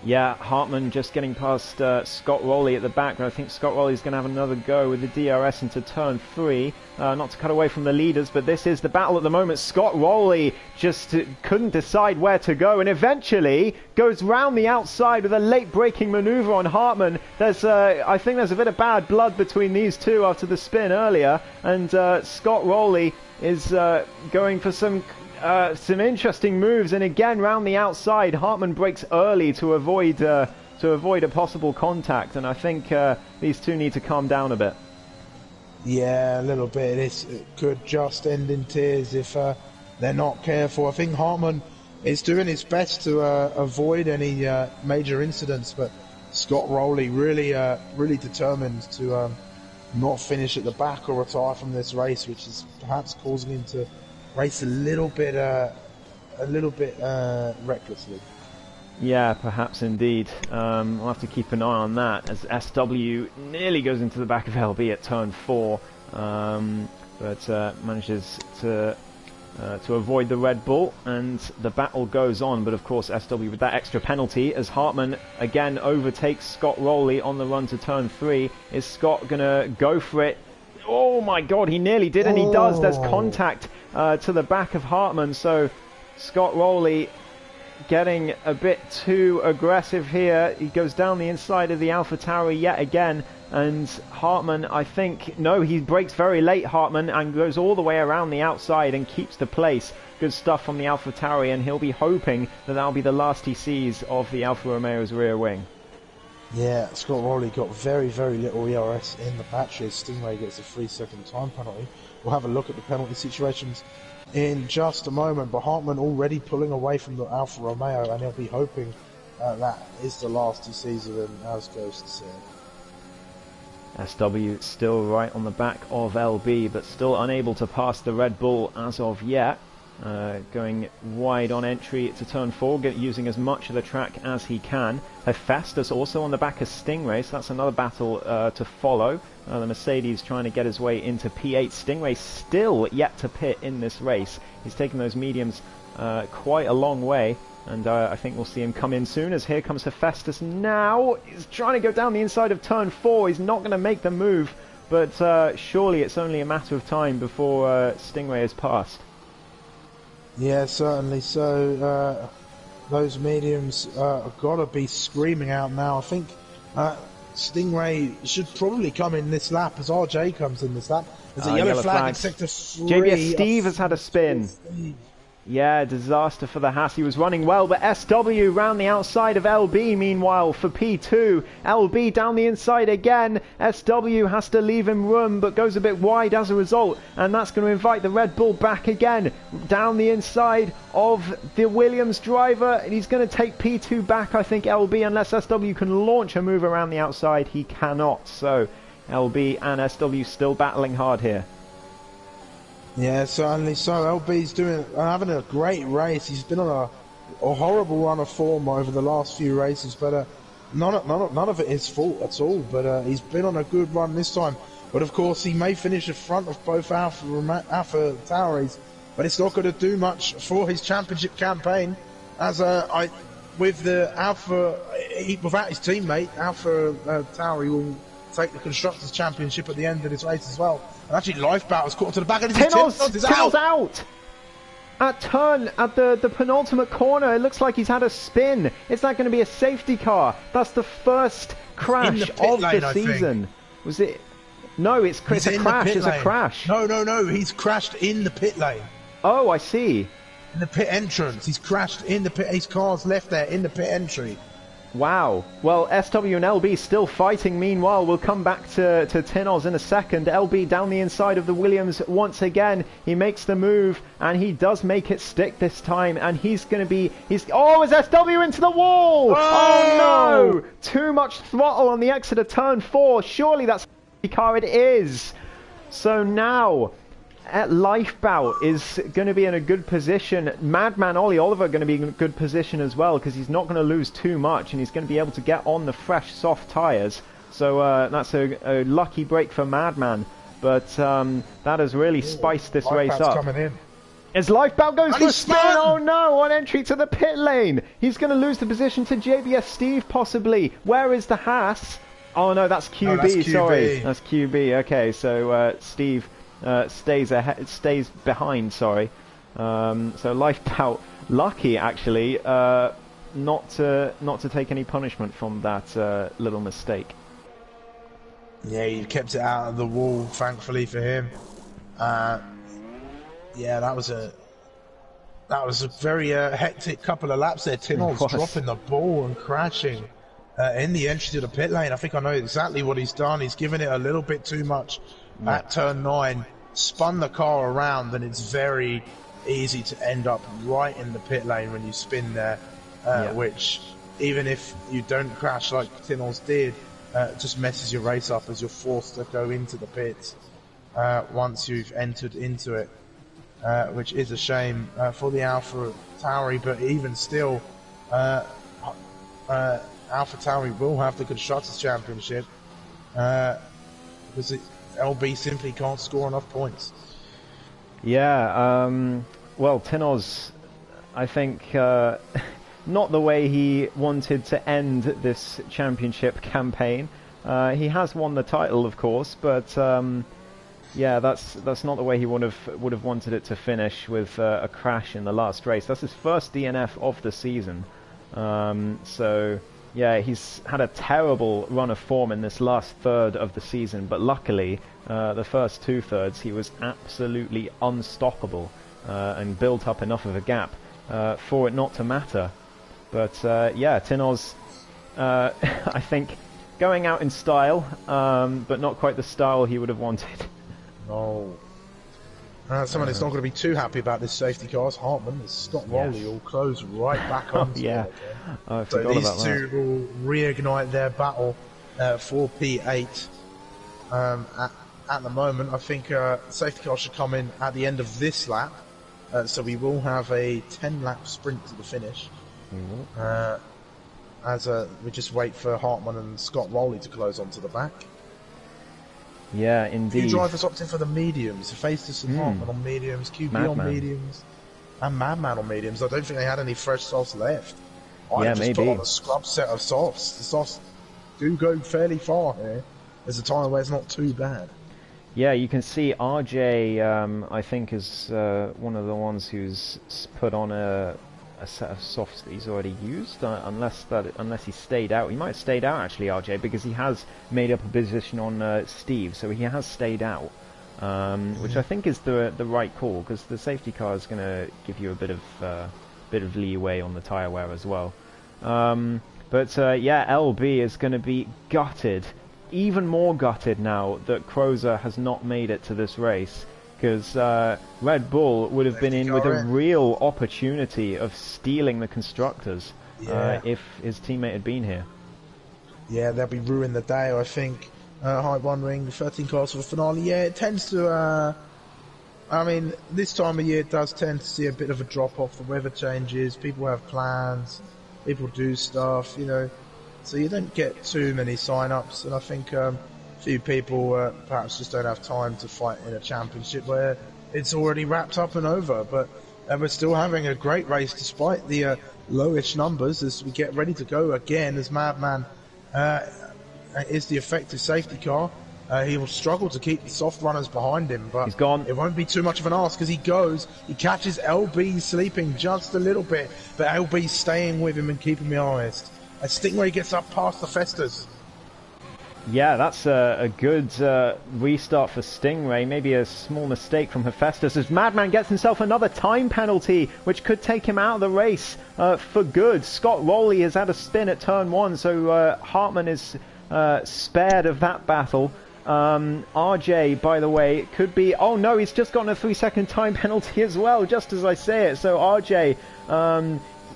Yeah, Hartman just getting past Scott Rowley at the back, but I think Scott Rowley's going to have another go with the DRS into turn 3, not to cut away from the leaders, but this is the battle at the moment. Scott Rowley just couldn't decide where to go, and eventually goes round the outside with a late braking manoeuvre on Hartman. I think there's a bit of bad blood between these two after the spin earlier, and Scott Rowley is going for some interesting moves, and again round the outside Hartman brakes early to avoid to avoid a possible contact, and I think these two need to calm down a bit. Yeah, a little bit. It could just end in tears if they're not careful. I think Hartman is doing his best to avoid any major incidents, but Scott Rowley really determined to not finish at the back or retire from this race, which is perhaps causing him to race a little bit recklessly. Yeah, perhaps indeed. We'll have to keep an eye on that as SW nearly goes into the back of LB at turn 4, but manages to avoid the Red Bull, and the battle goes on. But of course SW with that extra penalty as Hartman again overtakes Scott Rowley on the run to turn 3. Is Scott gonna go for it? Oh my god, he nearly did, and he does. There's contact to the back of Hartman, so Scott Rowley getting a bit too aggressive here. He goes down the inside of the AlphaTauri yet again, and Hartman, I think, no, he brakes very late, Hartman, and goes all the way around the outside and keeps the place. Good stuff from the AlphaTauri, and he'll be hoping that that'll be the last he sees of the Alfa Romeo's rear wing. Yeah, Scott Rowley got very little ERS in the battery. Stingray gets a 3-second time penalty. We'll have a look at the penalty situations in just a moment, but Hartman already pulling away from the Alfa Romeo, and he'll be hoping that is the last he sees of him, as goes to say. SW still right on the back of LB, but still unable to pass the Red Bull as of yet. Going wide on entry to turn 4, using as much of the track as he can. Hephaestus also on the back of Stingray, so that's another battle to follow. The Mercedes trying to get his way into P8. Stingray still yet to pit in this race. He's taken those mediums quite a long way, and I think we'll see him come in soon, as here comes Hephaestus now. He's trying to go down the inside of turn 4. He's not going to make the move, but surely it's only a matter of time before Stingray is passed. Yeah, certainly. So those mediums have got to be screaming out now. I think Stingray should probably come in this lap as RJ comes in this lap. There's a yellow flag in sector 3. JBS Steve has had a spin. Yeah, disaster for the Haas. He was running well, but SW round the outside of LB meanwhile for P2. LB down the inside again. SW has to leave him room, but goes a bit wide as a result, and that's going to invite the Red Bull back again. Down the inside of the Williams driver, and he's going to take P2 back, I think, LB, unless SW can launch a move around the outside. He cannot, so LB and SW still battling hard here. Yeah, certainly so. LB's having a great race. He's been on a horrible run of form over the last few races, but none of it his fault at all. But he's been on a good run this time. But of course, he may finish in front of both Alfa Tauris, but it's not going to do much for his championship campaign. As with the Alfa, without his teammate, Alfa Tauri will take the Constructors' Championship at the end of this race as well. And actually, Lifeboat was caught to the back of his Tino's out! At the penultimate corner, it looks like he's had a spin. Is that going to be a safety car? That's the first crash of the season. Was it? No, it's a crash. It's a crash. No. He's crashed in the pit lane. Oh, I see. In the pit entrance. He's crashed in the pit. His car's left there in the pit entry. Wow. Well, SW and LB still fighting. Meanwhile, we'll come back to Tinoz in a second. LB down the inside of the Williams once again. He makes the move, and he does make it stick this time. And he's going to be... Oh, is SW into the wall? Oh, no! Too much throttle on the exit of turn 4. Surely that's the car. It is. So now... Lifebout is going to be in a good position. Madman Ollie Oliver going to be in a good position as well, because he's not going to lose too much, and he's going to be able to get on the fresh soft tyres. So that's a lucky break for Madman. But that has really spiced this race up. Coming in. As Lifebout goes for a spin, oh no, on entry to the pit lane. He's going to lose the position to JBS Steve possibly. Where is the Haas? Oh no, that's QB, that's QB. Sorry. That's QB, okay, so Steve... stays behind, sorry. So Lifebout lucky actually not to take any punishment from that little mistake. Yeah, he kept it out of the wall, thankfully for him. Yeah, that was a very hectic couple of laps there. Tinoz dropping the ball and crashing. in the entry to the pit lane. I think I know exactly what he's done. He's given it a little bit too much at turn 9, spun the car around, and it's very easy to end up right in the pit lane when you spin there, which, even if you don't crash like Tinos did, just messes your race up as you're forced to go into the pits once you've entered into it, which is a shame for the Alpha Tauri. But even still, Alpha Tauri will have the Constructors' Championship because LB simply can't score enough points. Yeah, well, Tinos, I think, not the way he wanted to end this championship campaign. He has won the title, of course, but yeah, that's not the way he would have wanted it to finish, with a crash in the last race. That's his first DNF of the season. So yeah, he's had a terrible run of form in this last third of the season, but luckily the first 2/3 he was absolutely unstoppable and built up enough of a gap for it not to matter. But yeah, Tinos, I think, going out in style, but not quite the style he would have wanted. No. Someone that's not going to be too happy about this safety car is Hartman. As Scott Rowley will close right back on. Yeah, I so forgot these about two that. will reignite their battle for P8. At the moment, I think safety car should come in at the end of this lap. So we will have a 10-lap sprint to the finish. As we just wait for Hartman and Scott Rowley to close onto the back. Yeah, indeed. Few drivers opting for the mediums. Faistus and Hartman on mediums, QB on mediums, and Madman on mediums. I don't think they had any fresh softs left. I just put on a scrub set of softs. The softs do go fairly far here. There's a time where it's not too bad. Yeah, you can see RJ, I think, is one of the ones who's put on a set of softs that he's already used, unless he stayed out. He might have stayed out, actually, RJ, because he has made up a position on Steve, so he has stayed out, which I think is the right call, because the safety car is going to give you a bit of leeway on the tyre wear as well. But yeah, LB is going to be gutted, even more gutted now that Crozer has not made it to this race, because Red Bull would have been in with a real opportunity of stealing the Constructors if his teammate had been here. Yeah, they'll be ruining the day, I think. Hype wondering, 13 cars for the finale. Yeah, it tends to... I mean, this time of year it does tend to see a bit of a drop-off. The weather changes, people have plans, people do stuff, you know. So you don't get too many sign-ups, and I think... few people perhaps just don't have time to fight in a championship where it's already wrapped up and over, but we're still having a great race despite the lowish numbers as we get ready to go again, as Madman is the effective safety car. He will struggle to keep the soft runners behind him, but he's gone. It won't be too much of an ask because he catches LB sleeping just a little bit, but LB's staying with him and keeping me honest. As Stingray gets up past the Festas. Yeah, that's a good restart for Stingray. Maybe a small mistake from Hephaestus as Madman gets himself another time penalty, which could take him out of the race for good. Scott Rowley has had a spin at turn 1, so Hartman is spared of that battle. RJ, by the way, could be... Oh no, he's just gotten a 3-second time penalty as well, just as I say it. So RJ...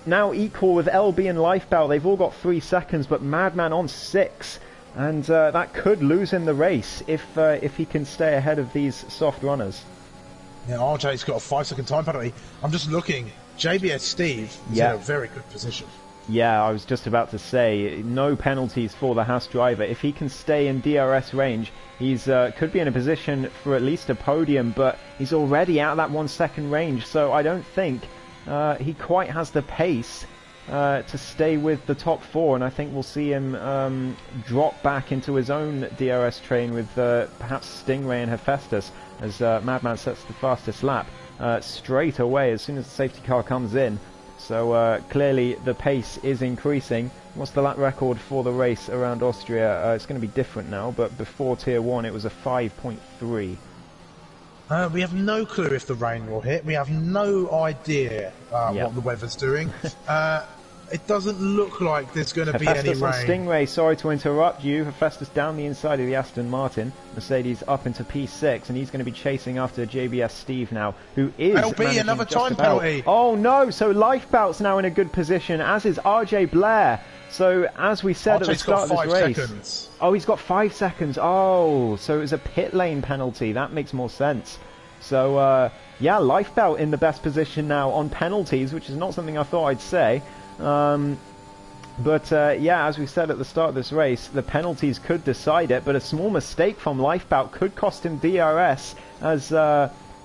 now equal with LB and Lifebelt. They've all got 3 seconds, but Madman on 6. And that could lose him the race if he can stay ahead of these soft runners. Yeah, RJ's got a 5-second time penalty. I'm just looking. JBS Steve is in a very good position. Yeah, I was just about to say, no penalties for the Haas driver. If he can stay in DRS range, he's could be in a position for at least a podium, but he's already out of that 1 second range, so I don't think he quite has the pace to stay with the top 4, and I think we'll see him drop back into his own DRS train with perhaps Stingray and Hephaestus as Madman sets the fastest lap straight away as soon as the safety car comes in. So clearly the pace is increasing. What's the lap record for the race around Austria? It's going to be different now, but before Tier 1 it was a 5.3. We have no clue if the rain will hit. We have no idea what the weather's doing. it doesn't look like there's going to be any Hephaestus on rain. Stingray, sorry to interrupt you. Hephaestus down the inside of the Aston Martin. Mercedes up into P6, and he's going to be chasing after JBS Steve now, who is LB, another time penalty. Oh no, so Lifebout's now in a good position, as is RJ Blair. So, as we said at the start of this race... seconds. Oh, he's got 5 seconds. Oh, so it was a pit lane penalty. That makes more sense. So, yeah, Lifebout in the best position now on penalties, which is not something I thought I'd say. Yeah, as we said at the start of this race, the penalties could decide it, but a small mistake from Lifebout could cost him DRS as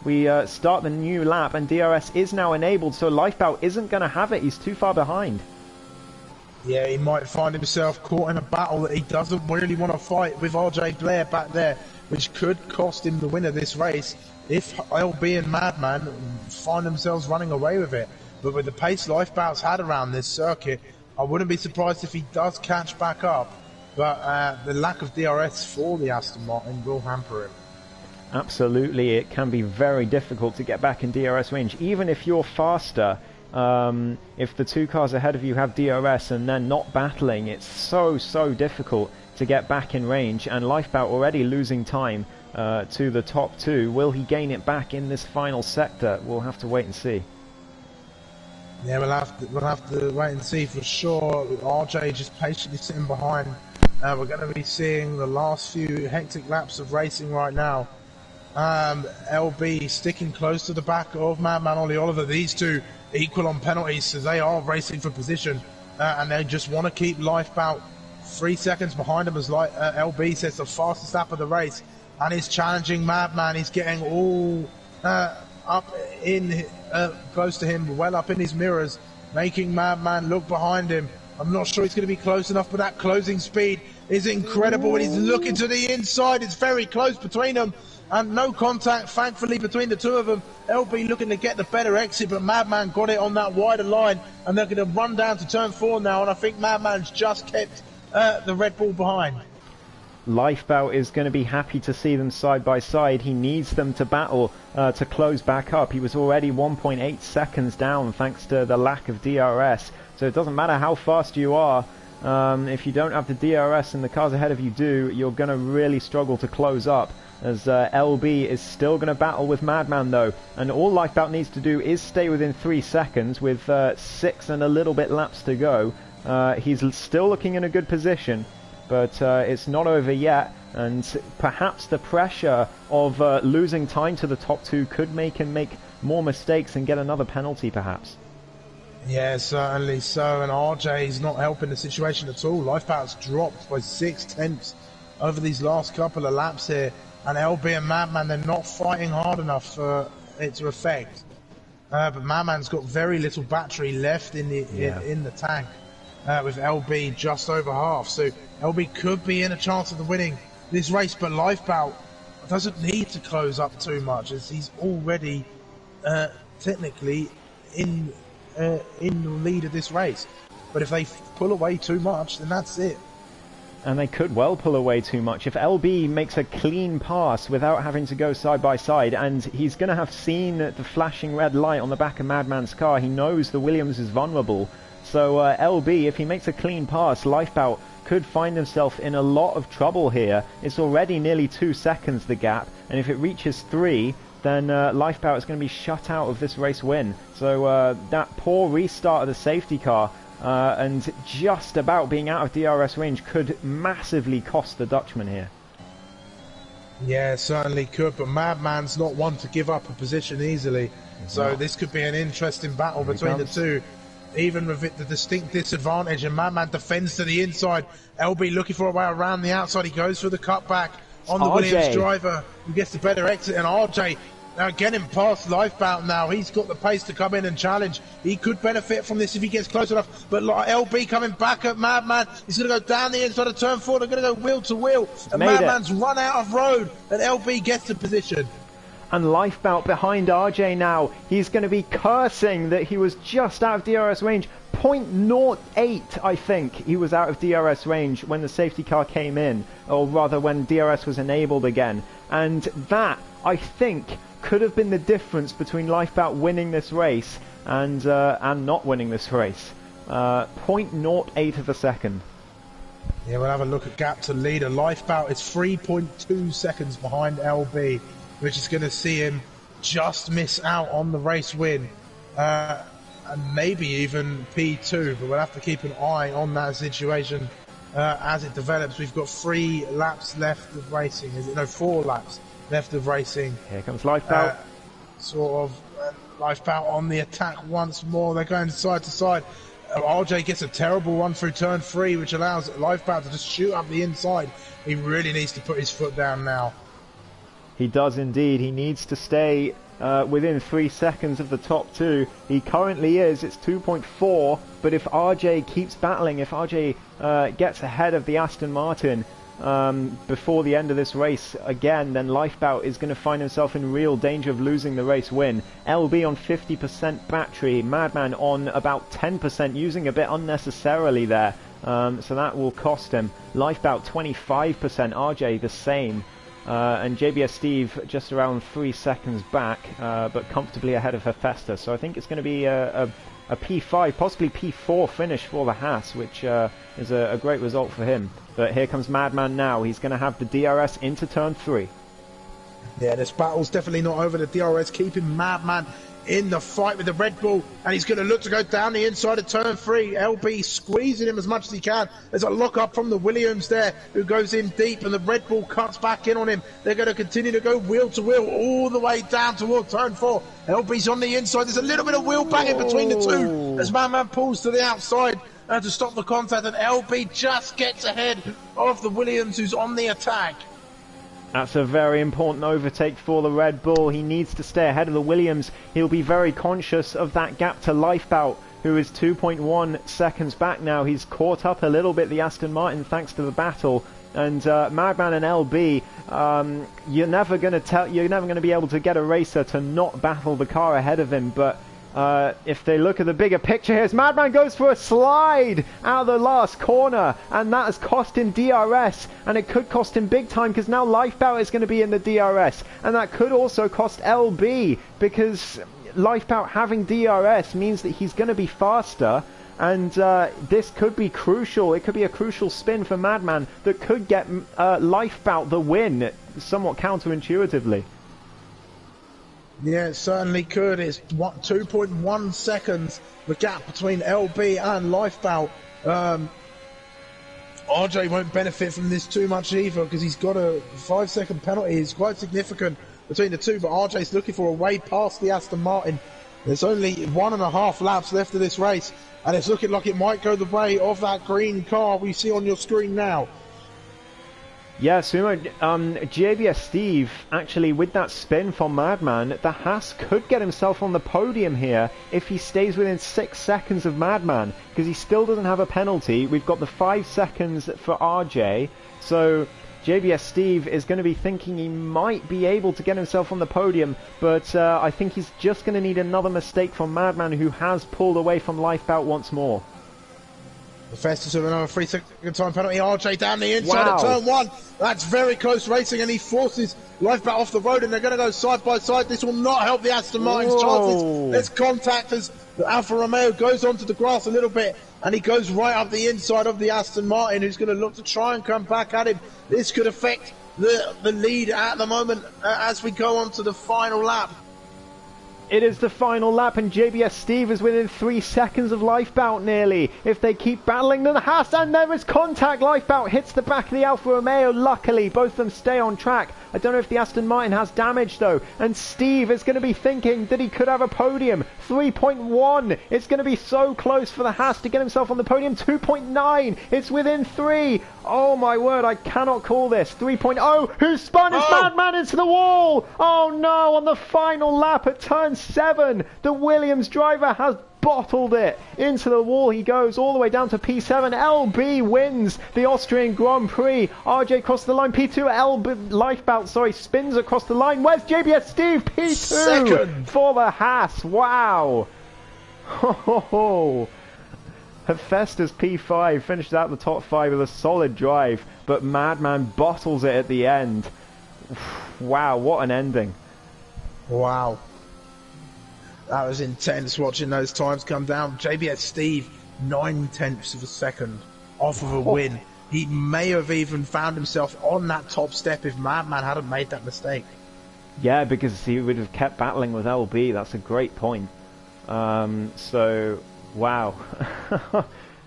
we start the new lap, and DRS is now enabled, so Lifebout isn't going to have it. He's too far behind. Yeah, he might find himself caught in a battle that he doesn't really want to fight with RJ Blair back there, which could cost him the win of this race if LB and Madman find themselves running away with it. But with the pace Lifebout's had around this circuit, I wouldn't be surprised if he does catch back up. But the lack of DRS for the Aston Martin will hamper him. Absolutely, it can be very difficult to get back in DRS range, even if you're faster. If the 2 cars ahead of you have DRS and they're not battling, it's so difficult to get back in range, and Lifebout already losing time to the top 2. Will he gain it back in this final sector? We'll have to wait and see. Yeah, we'll have to wait and see for sure. RJ just patiently sitting behind. We're going to be seeing the last few hectic laps of racing right now. LB sticking close to the back of Madman Ollie Oliver. These two equal on penalties, so they are racing for position, and they just want to keep Lifebout 3 seconds behind him as LB says the fastest lap of the race, and he's challenging Madman. He's getting all up in close to him, well up in his mirrors, making Madman look behind him. I'm not sure he's going to be close enough, but that closing speed is incredible, and he's looking to the inside. It's very close between them, and no contact, thankfully, between the two of them. LB looking to get the better exit, but Madman got it on that wider line, and they're going to run down to turn 4 now, and I think Madman's just kept the Red Bull behind. Lifebout is going to be happy to see them side by side. He needs them to battle to close back up. He was already 1.8 seconds down thanks to the lack of DRS. So it doesn't matter how fast you are. If you don't have the DRS and the cars ahead of you do, you're going to really struggle to close up. As LB is still going to battle with Madman though. And all Lifebout needs to do is stay within 3 seconds with 6 and a little bit laps to go. He's still looking in a good position. But it's not over yet, and perhaps the pressure of losing time to the top 2 could make him make more mistakes and get another penalty perhaps. Yeah, certainly so, and RJ's not helping the situation at all. Lifebout's dropped by 6/10 over these last couple of laps here, and LB and Madman, they're not fighting hard enough for it to affect. But Madman's got very little battery left in the tank. With LB just over half, so LB could be in a chance of winning this race, but Lifebout doesn't need to close up too much as he's already technically in the lead of this race. But if they pull away too much, then that's it. And they could well pull away too much. If LB makes a clean pass without having to go side by side, and he's going to have seen the flashing red light on the back of Madman's car, he knows the Williams is vulnerable. So LB, if he makes a clean pass, Lifebout could find himself in a lot of trouble here. It's already nearly 2 seconds, the gap, and if it reaches 3, then Lifebout is going to be shut out of this race win. So that poor restart of the safety car and just about being out of DRS range could massively cost the Dutchman here. Yeah, certainly could, but Madman's not one to give up a position easily. So this could be an interesting battle between the two. Even with the distinct disadvantage, and Madman defends to the inside. LB looking for a way around the outside. He goes for the cutback on the Williams driver, who gets the better exit. And RJ getting past Lifebout now. He's got the pace to come in and challenge. He could benefit from this if he gets close enough. But LB coming back at Madman. He's going to go down the inside of turn 4. They're going to go wheel to wheel. And Madman's run out of road. And LB gets the position. And Lifebout behind RJ now. He's going to be cursing that he was just out of DRS range. 0.08, I think, he was out of DRS range when the safety car came in. Or rather, when DRS was enabled again. And that, I think, could have been the difference between Lifebout winning this race and not winning this race. 0.08 of a second. Yeah, we'll have a look at gap to leader. Lifeboat is 3.2 seconds behind LB, which is going to see him just miss out on the race win. And maybe even P2, but we'll have to keep an eye on that situation as it develops. We've got 3 laps left of racing. No, 4 laps left of racing. Here comes Lifeboat. Lifeboat on the attack once more. They're going side to side. RJ gets a terrible run through turn 3, which allows Lifeboat to just shoot up the inside. He really needs to put his foot down now. He does indeed. He needs to stay within 3 seconds of the top 2. He currently is. It's 2.4. But if RJ keeps battling, if RJ gets ahead of the Aston Martin before the end of this race again, then Lifebout is going to find himself in real danger of losing the race win. LB on 50% battery, Madman on about 10%, using a bit unnecessarily there. So that will cost him. Lifebout 25%, RJ the same. And JBS Steve just around 3 seconds back, but comfortably ahead of Hephaestus. So I think it's going to be a P5, possibly P4 finish for the Haas, which is a great result for him. But here comes Madman now. He's going to have the DRS into turn 3. Yeah, this battle's definitely not over. The DRS keeping Madman in the fight with the Red Bull, and he's going to look to go down the inside of turn 3. LB squeezing him as much as he can. There's a lock up from the Williams there, who goes in deep, and the Red Bull cuts back in on him. They're going to continue to go wheel to wheel all the way down toward turn 4. LB's on the inside. There's a little bit of wheel banging between the two as Madman pulls to the outside to stop the contact, and LB just gets ahead of the Williams, who's on the attack. That's a very important overtake for the Red Bull. He needs to stay ahead of the Williams. He'll be very conscious of that gap to Lifebout, who is 2.1 seconds back now. He's caught up a little bit, the Aston Martin, thanks to the battle. And Madman and LB, you're never going to be able to get a racer to not battle the car ahead of him. But if they look at the bigger picture here, Madman goes for a slide out of the last corner, and that has cost him DRS, and it could cost him big time, because now Lifebout is going to be in the DRS, and that could also cost LB, because Lifebout having DRS means that he's going to be faster, and this could be crucial. It could be a crucial spin for Madman that could get Lifebout the win, somewhat counterintuitively. Yeah, it certainly could. It's 2.1 seconds, the gap between LB and Lifebout. RJ won't benefit from this too much either, because he's got a 5-second penalty. It's quite significant between the two, but RJ's looking for a way past the Aston Martin. There's only 1.5 laps left of this race, and it's looking like it might go the way of that green car we see on your screen now. Yeah, Sumo, JBS Steve, actually, with that spin from Madman, the Haas could get himself on the podium here if he stays within 6 seconds of Madman, because he still doesn't have a penalty. We've got the 5 seconds for RJ, so JBS Steve is going to be thinking he might be able to get himself on the podium, but I think he's just going to need another mistake from Madman, who has pulled away from Lifebout once more. Festus with another 3-second time penalty. RJ down the inside of turn 1. That's very close racing, and he forces Lifebout off the road, and they're going to go side by side. This will not help the Aston Martin's chances. There's contact as the Alfa Romeo goes onto the grass a little bit, and he goes right up the inside of the Aston Martin, who's going to look to try and come back at him. This could affect the lead at the moment as we go on to the final lap. It is the final lap, and JBS Steve is within 3 seconds of Lifebout nearly. If they keep battling, then the Haas, and there is contact. Lifebout hits the back of the Alfa Romeo. Luckily, both of them stay on track. I don't know if the Aston Martin has damage, though. And Steve is going to be thinking that he could have a podium. 3.1. It's going to be so close for the Haas to get himself on the podium. 2.9. It's within 3. Oh, my word. I cannot call this. 3.0. Who spun his Madman into the wall? Oh, no. On the final lap at turn 7, the Williams driver has bottled it into the wall. He goes all the way down to P7. LB wins the Austrian Grand Prix. RJ crossed the line. P2. LB Lifebout, spins across the line. Where's JBS Steve? P2 second for the Haas. Wow. Hephaestus P5 finishes out the top 5 with a solid drive, but Madman bottles it at the end. Wow, what an ending. Wow. That was intense watching those times come down. JBS Steve 9/10 of a second off of a win. He may have even found himself on that top step if Madman hadn't made that mistake. Yeah, because he would have kept battling with LB. That's a great point. So, wow.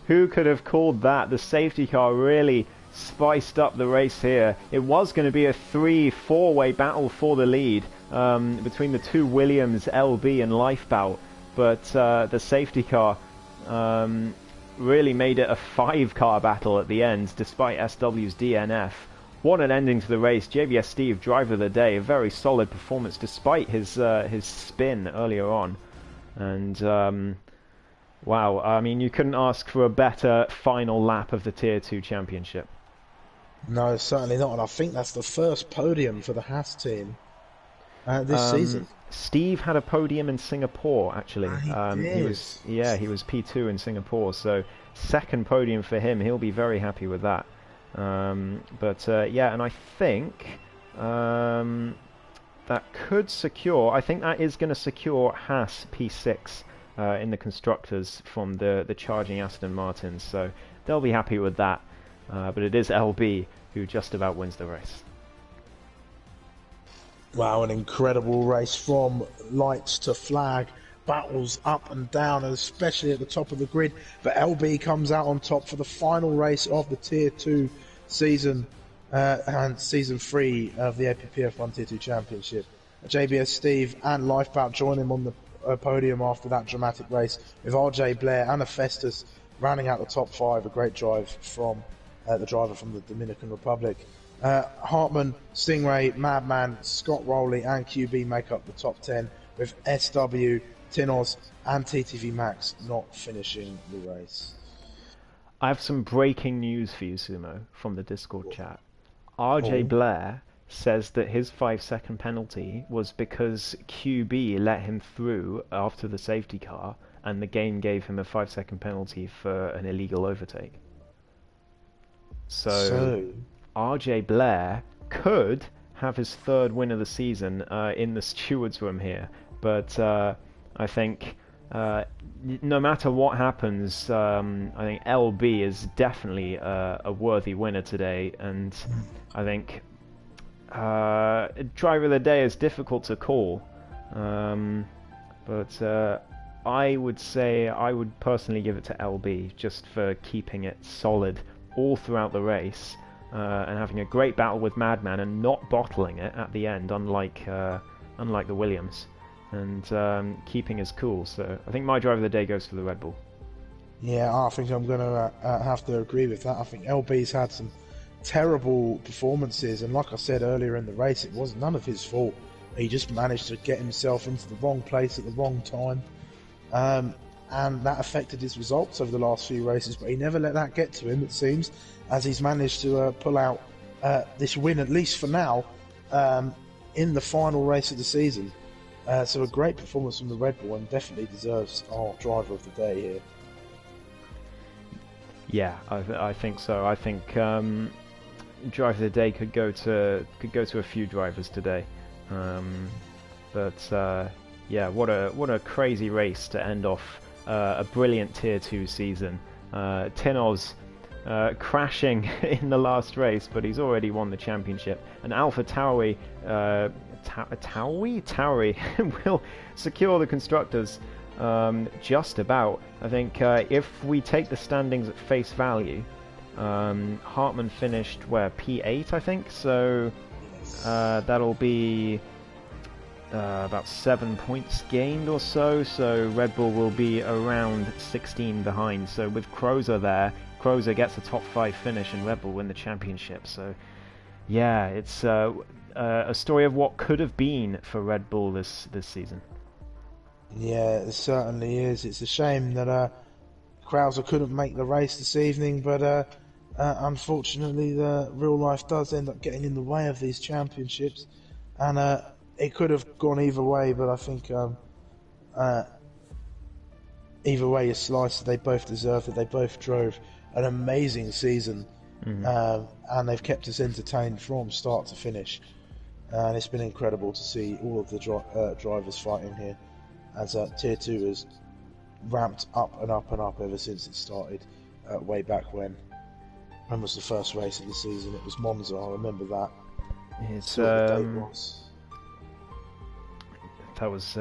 Who could have called that? The safety car really spiced up the race here. It was going to be a 3-4-way battle for the lead between the two Williams, LB and Lifebout. But the safety car really made it a 5-car battle at the end, despite SW's DNF. What an ending to the race. JBS Steve, driver of the day, a very solid performance despite his spin earlier on. And wow, I mean, you couldn't ask for a better final lap of the Tier 2 Championship. No, certainly not, and I think that's the first podium for the Haas team this season. Steve had a podium in Singapore, actually. He was P2 in Singapore, so second podium for him. He'll be very happy with that. Yeah, and I think that could secure. I think that is going to secure Haas P6 in the constructors from the charging Aston Martins. So they'll be happy with that. But it is LB who just about wins the race. Wow, an incredible race from lights to flag, battles up and down, and especially at the top of the grid. But LB comes out on top for the final race of the Tier 2 season and Season 3 of the APPF1 Tier 2 Championship. JBS Steve and Lifebout join him on the podium after that dramatic race, with RJ Blair and Festus rounding out the top 5. A great drive from the driver from the Dominican Republic. Hartman, Stingray, Madman, Scott Rowley and QB make up the top 10, with SW, Tinos and TTV Max not finishing the race. I have some breaking news for you, Sumo, from the Discord chat. RJ Blair says that his 5-second penalty was because QB let him through after the safety car, and the game gave him a 5-second penalty for an illegal overtake. So RJ Blair could have his third win of the season in the stewards room here, but I think no matter what happens, I think LB is definitely a worthy winner today, and I think driver of the day is difficult to call, but I would say I would personally give it to LB just for keeping it solid all throughout the race. And having a great battle with Madman and not bottling it at the end, unlike the Williams, and keeping his cool. So I think my driver of the day goes for the Red Bull. Yeah, I think I'm going to have to agree with that. I think LB's had some terrible performances, and like I said earlier in the race, it was none of his fault. He just managed to get himself into the wrong place at the wrong time, and that affected his results over the last few races, but he never let that get to him, it seems, as he's managed to pull out this win, at least for now, in the final race of the season. So a great performance from the Red Bull, and definitely deserves our driver of the day here. Yeah, I think so. I think driver of the day could go to a few drivers today, yeah, what a crazy race to end off a brilliant Tier 2 season. Tinos crashing in the last race, but he's already won the championship. And Alpha Tauri will secure the constructors just about. I think if we take the standings at face value, Hartman finished P8, I think. So that'll be about 7 points gained or so. So Red Bull will be around 16 behind. So with Crozer there, Crozer gets a top 5 finish and Red Bull win the championship. So yeah, it's a story of what could have been for Red Bull this season. Yeah, it certainly is. It's a shame that Krauser couldn't make the race this evening, but unfortunately the real life does end up getting in the way of these championships, and it could have gone either way, but I think either way you slice it, they both deserved it. They both drove an amazing season, and they've kept us entertained from start to finish, and it's been incredible to see all of the drivers fighting here, as Tier 2 has ramped up and up and up ever since it started, way back when. When was the first race of the season? It was Monza, I remember that. It's What the date was. That was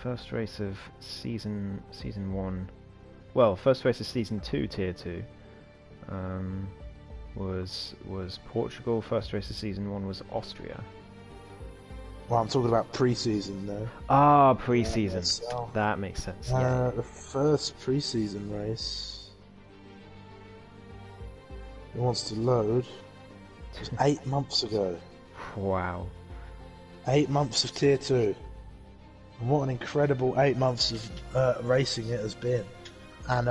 first race of season 1. Well, first race of season 2, tier 2. Was Portugal. First race of season 1 was Austria. Well, I'm talking about pre-season though. Ah, pre-season. That makes sense. Yeah. The first pre-season race. It wants to load. It was 8 months ago. Wow. 8 months of tier 2. And what an incredible 8 months of racing it has been. And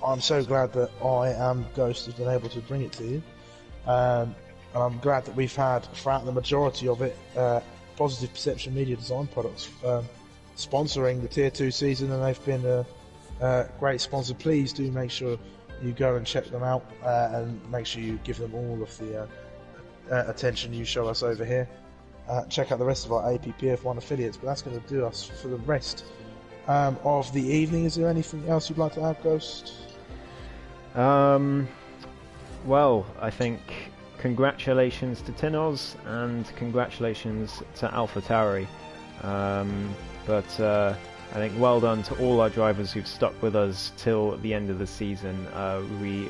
I'm so glad that I am Ghost has been able to bring it to you. And I'm glad that we've had, throughout the majority of it, Positive Perception Media Design Products sponsoring the Tier 2 season, and they've been a great sponsor. Please do make sure you go and check them out, and make sure you give them all of the attention you show us over here. Check out the rest of our APPF1 affiliates, but that's going to do us for the rest of the evening. Is there anything else you'd like to add, Ghost? Well, I think congratulations to Tinoz and congratulations to AlphaTauri. But I think well done to all our drivers who've stuck with us till the end of the season. We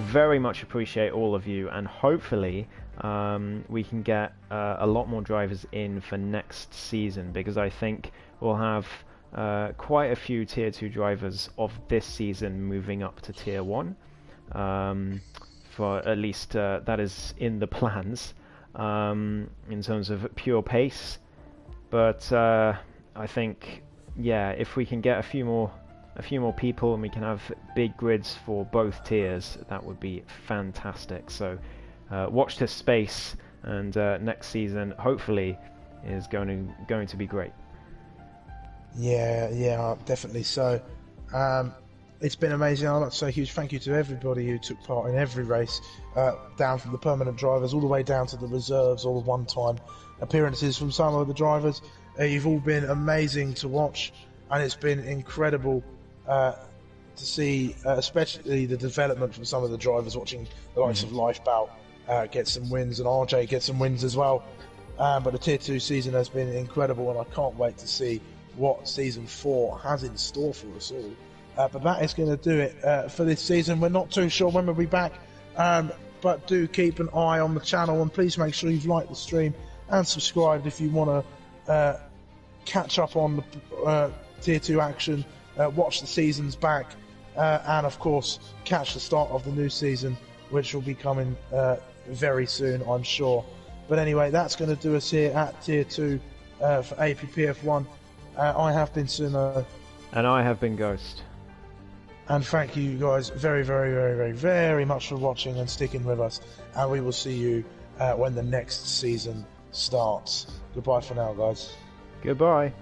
very much appreciate all of you, and hopefully we can get a lot more drivers in for next season, because I think we'll have quite a few Tier 2 drivers of this season moving up to Tier 1. For at least that is in the plans, in terms of pure pace. But I think, yeah, if we can get a few more people and we can have big grids for both tiers, that would be fantastic. So watch this space, and next season hopefully is going to be great. Yeah, definitely so. It's been amazing. I'd like to say a huge thank you to everybody who took part in every race, down from the permanent drivers all the way down to the reserves, all the one-time appearances from some of the drivers. You've all been amazing to watch, and it's been incredible to see, especially the development from some of the drivers, watching the likes of Lifebout get some wins, and RJ get some wins as well. But the Tier 2 season has been incredible, and I can't wait to see what Season 4 has in store for us all. But that is going to do it for this season. We're not too sure when we'll be back, but do keep an eye on the channel, and please make sure you've liked the stream and subscribed if you want to catch up on the Tier 2 action, watch the seasons back, and of course catch the start of the new season, which will be coming very soon, I'm sure. But anyway, that's going to do us here at Tier 2 for APPF1. I have been Sumo. And I have been Ghost. And thank you guys very, very, very, very, very much for watching and sticking with us. And we will see you when the next season starts. Goodbye for now, guys. Goodbye.